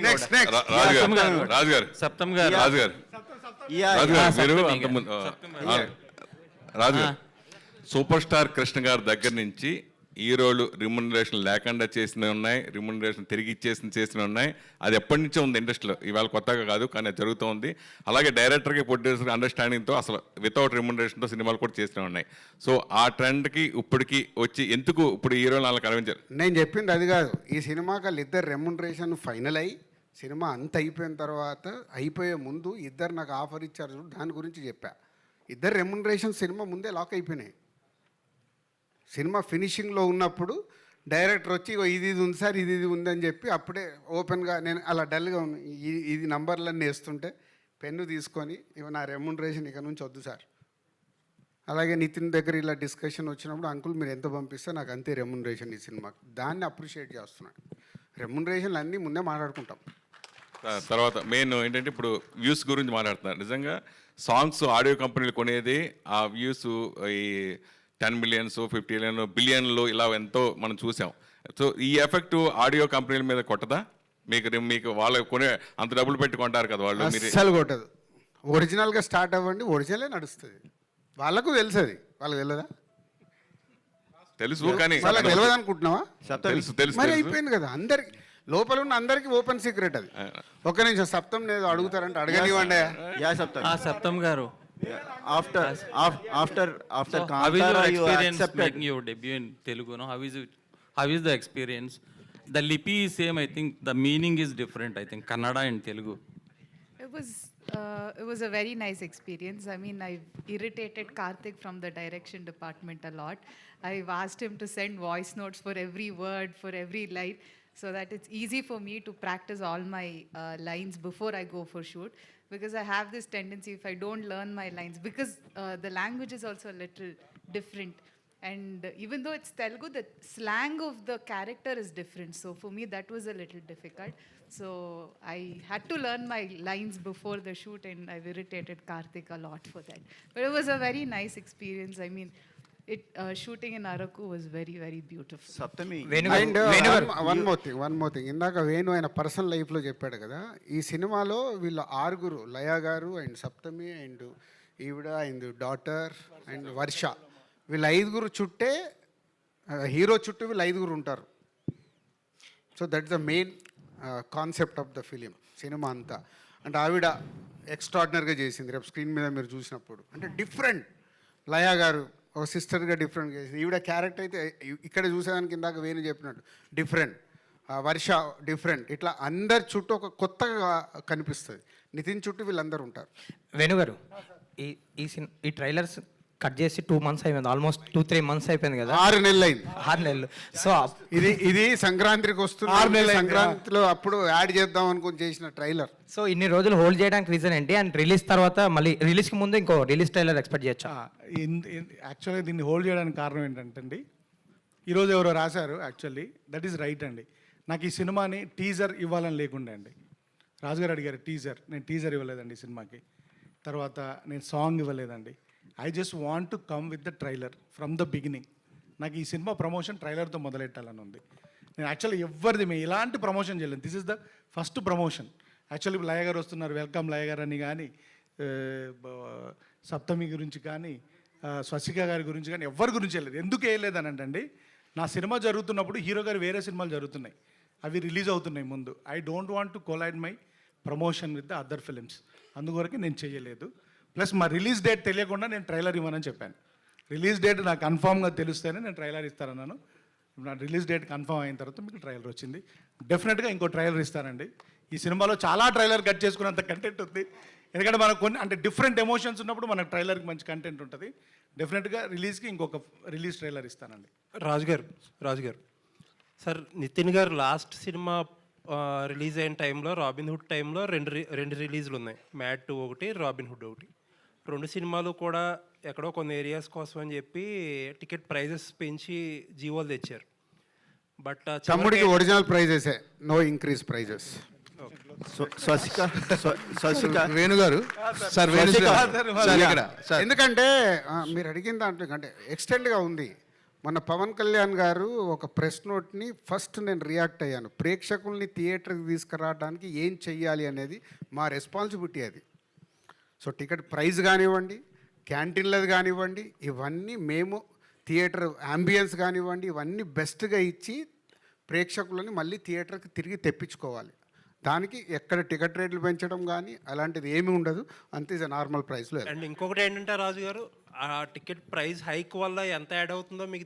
రాజు సూపర్ స్టార్ కృష్ణ గారి దగ్గర నుంచి హీరోలు రిమ్యునరేషన్ లేకుండా చేసినవి ఉన్నాయి, రిమ్యునరేషన్ తిరిగి చేసినవి ఉన్నాయి. అది ఎప్పటి నుంచో ఉంది ఇండస్ట్రీలో, ఇవాళ కొత్తగా కాదు, కానీ అది జరుగుతూ ఉంది. అలాగే డైరెక్టర్కి ప్రొడ్యూసర్ అండర్స్టాండింగ్తో అసలు వితౌట్ రిమ్యునరేషన్తో సినిమాలు కూడా చేసినవి ఉన్నాయి. సో ఆ ట్రెండ్కి ఇప్పటికి వచ్చి ఎందుకు ఇప్పుడు హీరోలు అలా కనిపించారు? నేను చెప్పింది అది కాదు. ఈ సినిమాకి వాళ్ళిద్దరు రెమ్యునరేషన్ ఫైనల్ అయ్యి సినిమా అంత అయిపోయిన తర్వాత, అయిపోయే ముందు ఇద్దరు నాకు ఆఫర్ ఇచ్చారు, దాని గురించి చెప్పా. ఇద్దరు రెమ్యునరేషన్ సినిమా ముందే లాక్ అయిపోయినాయి. సినిమా ఫినిషింగ్లో ఉన్నప్పుడు డైరెక్టర్ వచ్చి ఇది ఉంది సార్, ఇది ఉందని చెప్పి అప్పుడే ఓపెన్గా, నేను అలా డల్గా ఇది నంబర్లన్నీ వేస్తుంటే పెన్ను తీసుకొని నా రెమ్యునరేషన్ ఇక నుంచి వద్దు సార్. అలాగే నితిన్ దగ్గర ఇలా డిస్కషన్ వచ్చినప్పుడు, అంకుల్ మీరు ఎంత పంపిస్తే నాకు అంతే రెమ్యునరేషన్ ఈ సినిమాకి, దాన్ని అప్రిషియేట్ చేస్తున్నాను. రెమ్యునరేషన్లు అన్నీ ముందే మాట్లాడుకుంటాం. తర్వాత మెయిన్ ఏంటంటే ఇప్పుడు వ్యూస్ గురించి మాట్లాడుతున్నారు. నిజంగా సాంగ్స్ ఆడియో కంపెనీలు కొనేది ఆ వ్యూస్ ఈ 10 మిలియన్స్ 50 బిలియన్లు ఇలా ఎంతో మనం చూసాం. సో ఈ ఎఫెక్ట్ ఆడియో కంపెనీల మీద కొట్టదా మీకు? వాళ్ళు కొనే అంత డబ్బులు పెట్టుకుంటారు కదా వాళ్ళు. అస్సలు కొట్టదు. ఒరిజినల్గా స్టార్ట్ అవ్వండి, ఒరిజినలే నడుస్తుంది. వాళ్ళకు తెలుసు, అది వాళ్ళకి తెలియదా? తెలుసు, కానీ వాళ్ళకి తెలియదు అనుకుంటున్నావా? తెలుసు మరి అయిపోయింది కదా. అందరికి లోపల ఉన్న అందరికి ఓపెన్ సీక్రెట్ అది. ఒక్క నిమిషం, సప్తం లేదు అడుగుతారంటే అడగనివ్వండి. సప్తం గారు after So how is your Kantara, you experience accepted. making your debut in Telugu? No? How is the experience? The lipi is same. I think the meaning is different. I think Kannada and Telugu. It was a very nice experience. I mean, I've irritated Karthik from the direction department a lot. I've asked him to send voice notes for every word, for every line, so that it's easy for me to practice all my lines before I go for shoot. Because I have this tendency, if I don't learn my lines, because the language is also a little different. And even though it's Telugu, the slang of the character is different. So for me, that was a little difficult. So I had to learn my lines before the shoot, and I've irritated Karthik a lot for that. But it was a very nice experience. I mean, shooting in Araku was very, very beautiful. Saptami. And one more thing ఇందాక వేణు ఆయన personal లైఫ్లో చెప్పాడు కదా, ఈ సినిమాలో వీళ్ళ 6 లయా గారు and Saptami and ఈవిడ అండ్ డాటర్ అండ్ వర్ష, వీళ్ళ 5 చుట్టే హీరో చుట్టూ వీళ్ళు 5 ఉంటారు. So that's the main concept of the film, cinema అంతా. అంటే ఆవిడ ఎక్స్ట్రాడినరీగా చేసింది. రేపు స్క్రీన్ మీద మీరు చూసినప్పుడు అంటే డిఫరెంట్. లయా గారు ఒక సిస్టర్గా డిఫరెంట్గా చేసింది. ఈవిడ క్యారెక్టర్ అయితే ఇక్కడ చూసేదానికి ఇందాక వేణు చెప్పినట్టు డిఫరెంట్, వర్ష డిఫరెంట్. ఇట్లా అందరి చుట్టూ ఒక కొత్తగా కనిపిస్తుంది. నితిన్ చుట్టూ వీళ్ళందరూ ఉంటారు. వేణుగారు, ఈ ట్రైలర్స్ కట్ చేసి 2 months అయిపోయింది, ఆల్మోస్ట్ 2-3 months అయిపోయింది కదా. 6 నెలలు అయింది. 6 నెలలు. సో ఇది సంక్రాంతికి వస్తుంది. 6 నెలలు సంక్రాంతిలో అప్పుడు యాడ్ చేద్దాం అనుకుని చేసిన ట్రైలర్. సో ఇన్ని రోజులు హోల్డ్ చేయడానికి రీజన్ ఏంటి? అండ్ రిలీజ్ తర్వాత మళ్ళీ రిలీజ్కి ముందు ఇంకో రిలీజ్ ట్రైలర్ ఎక్స్పెక్ట్ చేయొచ్చా? యాక్చువల్గా దీన్ని హోల్డ్ చేయడానికి కారణం ఏంటంటే అండి, ఈరోజు ఎవరో రాశారు, యాక్చువల్లీ దట్ ఈస్ రైట్ అండి. నాకు ఈ సినిమాని టీజర్ ఇవ్వాలని లేకుండే అండి. రాజుగారు అడిగారు టీజర్, నేను టీజర్ ఇవ్వలేదండి ఈ సినిమాకి. తర్వాత నేను సాంగ్ ఇవ్వలేదండి. I just want to come with the trailer from the beginning. నాకు ఈ సినిమా ప్రమోషన్ ట్రైలర్తో మొదలెట్టాలని ఉంది. నేను యాక్చువల్లీ ఎవరిది మేము ఎలాంటి ప్రమోషన్ చేయలేదు. This is the first promotion. Actually Laya గారు వస్తున్నారు, వెల్కమ్ లయ గారు అని కానీ, సప్తమి గురించి కానీ, స్వసిక గారి గురించి కానీ ఎవరి గురించి వెళ్ళలేదు. ఎందుకు వేయలేదని అంటే, నా సినిమా జరుగుతున్నప్పుడు హీరో గారు వేరే సినిమాలు జరుగుతున్నాయి, అవి రిలీజ్ అవుతున్నాయి ముందు. I don't want to collide my promotion with the other films. అందువరకు నేను చేయలేదు. ప్లస్ మా రిలీజ్ డేట్ తెలియకుండా నేను ట్రైలర్ ఇవ్వనని చెప్పాను. రిలీజ్ డేట్ నాకు కన్ఫామ్గా తెలిస్తేనే నేను ట్రైలర్ ఇస్తానన్నాను. నా రిలీజ్ డేట్ కన్ఫామ్ అయిన తర్వాత మీకు ట్రైలర్ వచ్చింది. డెఫినెట్గా ఇంకో ట్రైలర్ ఇస్తానండి. ఈ సినిమాలో చాలా ట్రైలర్ కట్ చేసుకున్నంత కంటెంట్ ఉంది. ఎందుకంటే మనకు కొన్ని అంటే డిఫరెంట్ ఎమోషన్స్ ఉన్నప్పుడు మనకు ట్రైలర్కి మంచి కంటెంట్ ఉంటుంది. డెఫినెట్గా రిలీజ్కి ఇంకొక రిలీజ్ ట్రైలర్ ఇస్తానండి. రాజుగారు సార్, నితిన్ గారు లాస్ట్ సినిమా రిలీజ్ అయిన టైంలో, రాబిన్ హుడ్ టైంలో రెండు రిలీజ్లు ఉన్నాయి. మ్యాడ్ 2 ఒకటి, రాబిన్ హుడ్ ఒకటి. 2 సినిమాలు కూడా ఎక్కడో కొన్ని ఏరియాస్ కోసం అని చెప్పి టికెట్ ప్రైజెస్ పెంచి జీవోలు తెచ్చారు. బట్ తమ్ముడికి ఒరిజినల్ ప్రైజెసే, నో ఇంక్రీజ్ ప్రైజెస్. వేణుగారు సార్, ఎందుకంటే మీరు అడిగిన దాంట్లో అంటే ఎక్స్టెండ్గా ఉంది. మన పవన్ కళ్యాణ్ గారు ఒక ప్రెస్ నోట్ని ఫస్ట్ నేను రియాక్ట్ అయ్యాను. ప్రేక్షకుల్ని థియేటర్కి తీసుకురావడానికి ఏం చెయ్యాలి అనేది మా రెస్పాన్సిబిలిటీ అది. సో టికెట్ ప్రైస్ కానివ్వండి, క్యాంటీన్లది కానివ్వండి, ఇవన్నీ మేము థియేటర్ యాంబియన్స్ కానివ్వండి, ఇవన్నీ బెస్ట్గా ఇచ్చి ప్రేక్షకులని మళ్ళీ థియేటర్కి తిరిగి తెప్పించుకోవాలి. దానికి ఎక్కడ టికెట్ రేట్లు పెంచడం కానీ అలాంటిది ఏమీ ఉండదు. అంతే నార్మల్ ప్రైస్లో. అండ్ ఇంకొకటి ఏంటంటే రాజుగారు, ఆ టికెట్ ప్రైస్ హైక్ వల్ల ఎంత యాడ్ అవుతుందో మీకు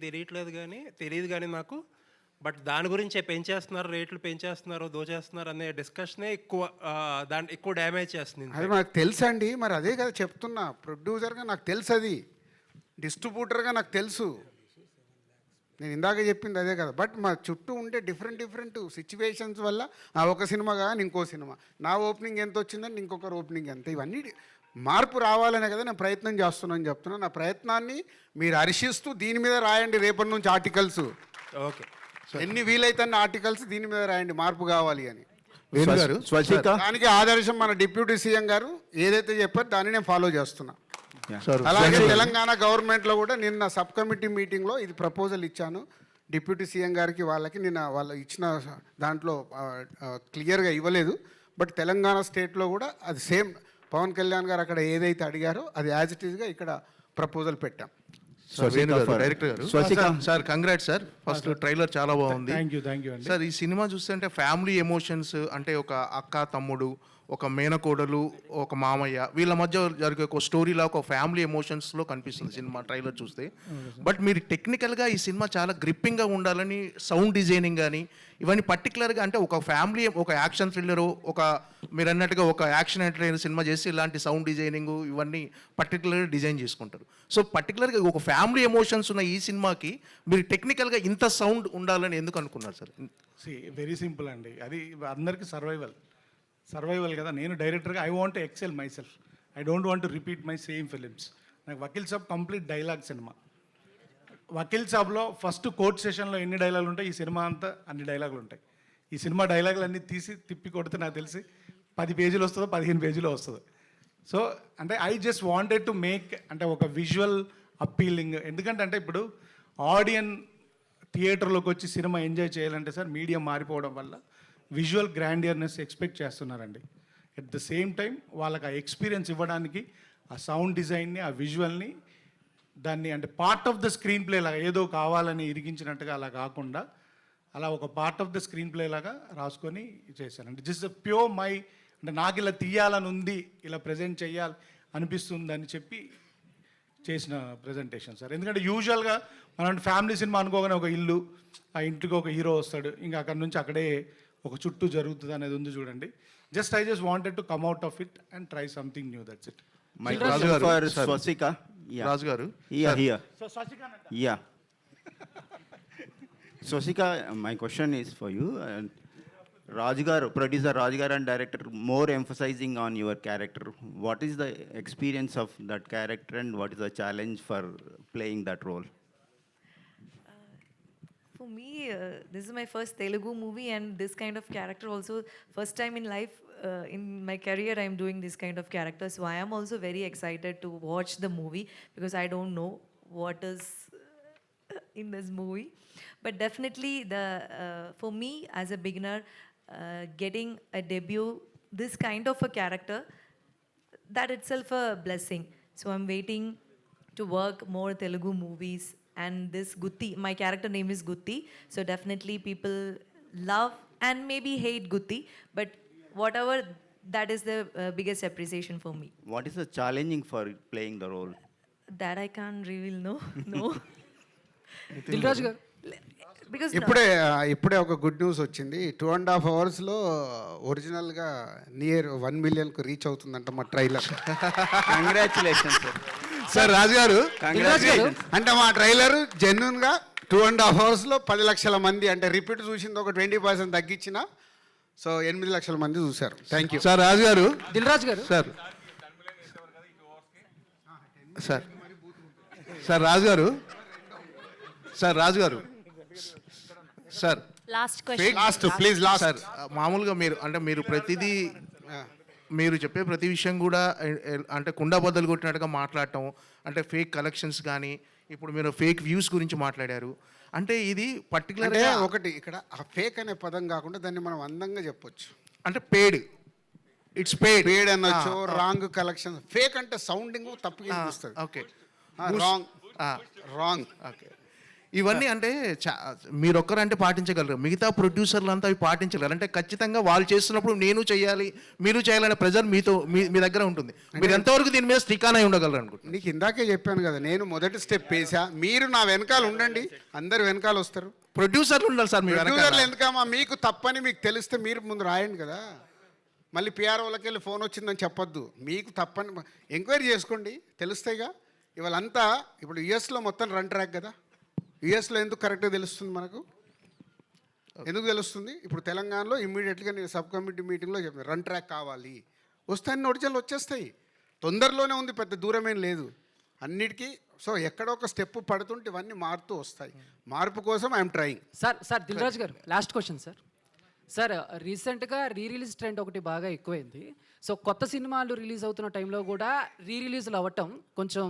తెలియదు కానీ నాకు. బట్ దాని గురించే పెంచేస్తున్నారు, రేట్లు పెంచేస్తున్నారు, దోచేస్తున్నారు అనే డిస్కషనే ఎక్కువ డ్యామేజ్ చేస్తుంది. అది నాకు తెలుసండి. మరి అదే కదా చెప్తున్నా, ప్రొడ్యూసర్గా నాకు తెలుసు, అది డిస్ట్రిబ్యూటర్గా నాకు తెలుసు. నేను ఇందాక చెప్పింది అదే కదా. బట్ మా చుట్టూ ఉండే డిఫరెంట్ సిచ్యువేషన్స్ వల్ల ఆ ఒక సినిమా కానీ ఇంకో సినిమా, నా ఓపెనింగ్ ఎంత వచ్చిందని ఇంకొకరు ఓపెనింగ్ ఎంత, ఇవన్నీ మార్పు రావాలనే కదా నేను ప్రయత్నం చేస్తున్నాను చెప్తున్నాను. నా ప్రయత్నాన్ని మీరు హర్షిస్తూ దీని మీద రాయండి రేపటి నుంచి ఆర్టికల్స్. ఓకే, ఎన్ని వీలైతే ఆర్టికల్స్ దీని మీద రాయండి, మార్పు కావాలి అని. దానికి ఆదర్శం మన డిప్యూటీ సీఎం గారు ఏదైతే చెప్పారో దాన్ని నేను ఫాలో చేస్తున్నా. అలాగే తెలంగాణ గవర్నమెంట్లో కూడా నిన్న సబ్ కమిటీ మీటింగ్లో ఇది ప్రపోజల్ ఇచ్చాను డిప్యూటీ సీఎం గారికి. వాళ్ళకి నిన్న వాళ్ళు ఇచ్చిన దాంట్లో క్లియర్గా ఇవ్వలేదు. బట్ తెలంగాణ స్టేట్లో కూడా అది సేమ్ పవన్ కళ్యాణ్ గారు అక్కడ ఏదైతే అడిగారో అది యాజ్ ఇట్ ఈస్గా ఇక్కడ ప్రపోజల్ పెట్టాం. డైరెక్టర్ గారు sir, congrats sir. First trailer చాలా బాగుంది. థ్యాంక్ యూ అండి సార్. ఈ సినిమా చూస్తుంటే ఫ్యామిలీ ఎమోషన్స్ అంటే ఒక అక్క తమ్ముడు, ఒక మేనకోడలు, ఒక మామయ్య, వీళ్ళ మధ్య జరిగే ఒక స్టోరీలా ఒక ఫ్యామిలీ ఎమోషన్స్లో కనిపిస్తుంది సినిమా ట్రైలర్ చూస్తే. బట్ మీరు టెక్నికల్గా ఈ సినిమా చాలా గ్రిప్పింగ్గా ఉండాలని సౌండ్ డిజైనింగ్ కానీ ఇవన్నీ పర్టికులర్గా అంటే ఒక ఫ్యామిలీ, ఒక యాక్షన్ థ్రిల్లరు, ఒక మీరు అన్నట్టుగా ఒక యాక్షన్ ఎంటర్టైనర్ సినిమా చేసి ఇలాంటి సౌండ్ డిజైనింగ్ ఇవన్నీ పర్టికులర్గా డిజైన్ చేసుకుంటారు. సో పర్టికులర్గా ఒక ఫ్యామిలీ ఎమోషన్స్ ఉన్న ఈ సినిమాకి మీరు టెక్నికల్గా ఇంత సౌండ్ ఉండాలని ఎందుకు అనుకున్నారు సార్? వెరీ సింపుల్ అండి, అది అందరికీ సర్వైవల్ కదా. నేను డైరెక్టర్గా I want to excel myself, I don't want to repeat my same films. నాకు Vakeel Saab complete dialogue cinema. Vakeel సాబ్లో ఫస్ట్ కోర్ట్ సెషన్లో ఎన్ని డైలాగులు ఉంటాయి, ఈ సినిమా అంతా అన్ని డైలాగులు ఉంటాయి. ఈ సినిమా డైలాగులు అన్నీ తీసి తిప్పి కొడితే నాకు తెలిసి 10 పేజీలు వస్తుందో 15 పేజీలో వస్తుంది. సో అంటే I just wanted to make అంటే ఒక విజువల్ అప్పీలింగ్. ఎందుకంటే అంటే ఇప్పుడు ఆడియన్ థియేటర్లోకి వచ్చి సినిమా ఎంజాయ్ చేయాలంటే సార్ మీడియం మారిపోవడం వల్ల విజువల్ గ్రాండియర్నెస్ ఎక్స్పెక్ట్ చేస్తున్నారండి. ఎట్ ద సేమ్ టైం వాళ్ళకి ఆ ఎక్స్పీరియన్స్ ఇవ్వడానికి ఆ సౌండ్ డిజైన్ని, ఆ విజువల్ని, దాన్ని అంటే part of the screen play లాగా ఏదో కావాలని ఇరిగించినట్టుగా అలా కాకుండా అలా ఒక part of the screen play లాగా రాసుకొని చేశానండి. దిస్ ఇస్ ప్యూర్ మై అంటే నాకు ఇలా తీయాలని ఉంది, ఇలా ప్రజెంట్ చేయాలి అనిపిస్తుందని చెప్పి చేసిన ప్రజెంటేషన్ సార్. ఎందుకంటే యూజువల్గా మనం ఫ్యామిలీ సినిమా అనుకోగానే ఒక ఇల్లు, ఆ ఇంటికి ఒక హీరో వస్తాడు, ఇంకా అక్కడ నుంచి అక్కడే ఒక చుట్టూ జరుగుతుంది అనేది ఉంది చూడండి. I just wanted to come out of it and try something new, that's it. Raju గారు Swastika, my question is for you. Rajgar, producer Rajgar and director more emphasizing on your character. What is the experience of that character and what is the challenge for playing that role? For me, this is my first Telugu movie and this kind of character also first time in life, in my career I am doing this kind of character. So I am also very excited to watch the movie because I don't know what is in this movie. But definitely for me as a beginner, getting a debut, this kind of a character, that itself a blessing. So I'm waiting to work more Telugu movies. And this Gutti, my character name is Gutti. So definitely people love and maybe hate Gutti. But whatever, that is the biggest appreciation for me. What is the challenging for playing the role? That I can't reveal, no. Dil Raju గారు Because ఇప్పుడే ఒక good news వచ్చింది. 2.5 అవర్స్లో ఒరిజినల్గా near 1 మిలియన్కు reach అవుతుందంట మా trailer. Congratulations sir రాజు గారు, అంటే మా ట్రైలర్ జెన్యున్గా 2.5 అవర్స్లో 10 లక్షల మంది, అంటే రిపీట్ చూసింది ఒక 20% తగ్గించిన, సో 8 లక్షల మంది చూశారు. Thank you sir. రాజు గారు, దిల్రాజు గారు సార్ సార్ సార్ రాజు గారు, sir last question. Please last sir. మామూలుగా మీరు ప్రతిదీ మీరు చెప్పే ప్రతి విషయం కూడా అంటే కుండ బద్దలు కొట్టినట్టుగా మాట్లాడటం, అంటే ఫేక్ కలెక్షన్స్ కానీ ఇప్పుడు మీరు ఫేక్ వ్యూస్ గురించి మాట్లాడారు. అంటే ఇది పర్టికులర్గా ఒకటి ఇక్కడ ఆ ఫేక్ అనే పదం కాకుండా దాన్ని మనం అందంగా చెప్పొచ్చు. అంటే పేడ్, ఇట్స్ పేడ్ అనొచ్చు, రాంగ్ కలెక్షన్. ఫేక్ అంటే సౌండింగ్ తప్పుగా అనిపిస్తుంది. Okay, wrong. ఓకే, ఇవన్నీ అంటే మీరు ఒక్కరంటే పాటించగలరు, మిగతా ప్రొడ్యూసర్లు అంతా అవి పాటించగలరు. అంటే ఖచ్చితంగా వాళ్ళు చేస్తున్నప్పుడు నేను చేయాలి, మీరు చేయాలనే ప్రెజర్ మీ దగ్గర ఉంటుంది. మీరు ఎంతవరకు దీని మీద స్టిక్ అయి ఉండగలరు అనుకుంటున్నాను. నీకు ఇందాకే చెప్పాను కదా, నేను మొదటి స్టెప్ వేసా, మీరు నా వెనకాల ఉండండి, అందరు వెనకాల వస్తారు. ప్రొడ్యూసర్లు ఉండాలి సార్, మీ ప్రొడ్యూసర్లు ఎందుకమ్మా, మీకు తప్పని మీకు తెలిస్తే మీరు ముందు రాయండి కదా. మళ్ళీ పిఆర్ఓలకి వెళ్ళి ఫోన్ వచ్చిందని చెప్పొద్దు. మీకు తప్పని ఎంక్వైరీ చేసుకోండి, తెలుస్తాయిగా. ఇవాళంతా ఇప్పుడు యుఎస్లో మొత్తం రన్ ట్రాక్ కదా. యుఎస్లో ఎందుకు కరెక్ట్గా తెలుస్తుంది మనకు? ఎందుకు తెలుస్తుంది? ఇప్పుడు తెలంగాణలో ఇమ్మీడియట్గా నేను సబ్ కమిటీ మీటింగ్లో చెప్పాను, రన్ ట్రాక్ కావాలి, వస్తాయని ఒరిజినల్ వచ్చేస్తాయి. తొందరలోనే ఉంది, పెద్ద దూరమేం లేదు అన్నిటికీ. సో ఎక్కడో ఒక స్టెప్ పడుతుంటే ఇవన్నీ మారుతూ వస్తాయి. మార్పు కోసం ఐఎమ్ ట్రయింగ్. సార్ దిల్రాజు గారు, లాస్ట్ క్వశ్చన్ సార్. రీసెంట్గా రిలీజ్ ట్రెండ్ ఒకటి బాగా ఎక్కువైంది. సో కొత్త సినిమాలు రిలీజ్ అవుతున్న టైంలో కూడా రిలీజ్లు అవ్వటం, కొంచెం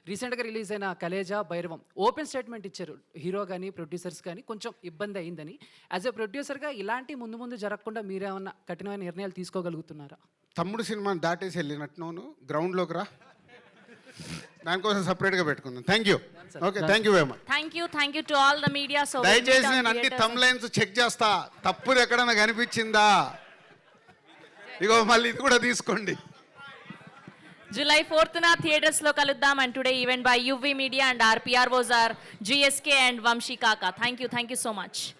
రీసెంట్గా రిలీజ్ అయిన కలేజా, భైరవం ఓపెన్ స్టేట్మెంట్ ఇచ్చారు హీరో కానీ ప్రొడ్యూసర్స్ కానీ, కొంచెం ఇబ్బంది అయిందని. యాజ్ ఎ ప్రొడ్యూసర్గా ఇలాంటి ముందు జరగకుండా మీరేమన్నా కఠినమైన నిర్ణయాలు తీసుకోగలుగుతున్నారా? తమ్ముడు సినిమాని దాటేసి వెళ్ళినట్టును గ్రౌండ్లోకి రా, దానికోసం సపరేట్గా పెట్టుకుందాం. Thank you. Okay, thank you very much. Thank you to all the media. So దయచేసి నేను అన్ని థంబ్ లైన్స్ చెక్ చేస్తా, తప్పులు ఎక్కడన్నా కనిపించిందా ఇగో మళ్ళీ ఇది కూడా తీసుకోండి. July 4th థియేటర్స్లో కలుద్దాం. And today event by UV media and our PROs our GSK and Vamshi Kaka. Thank you so much.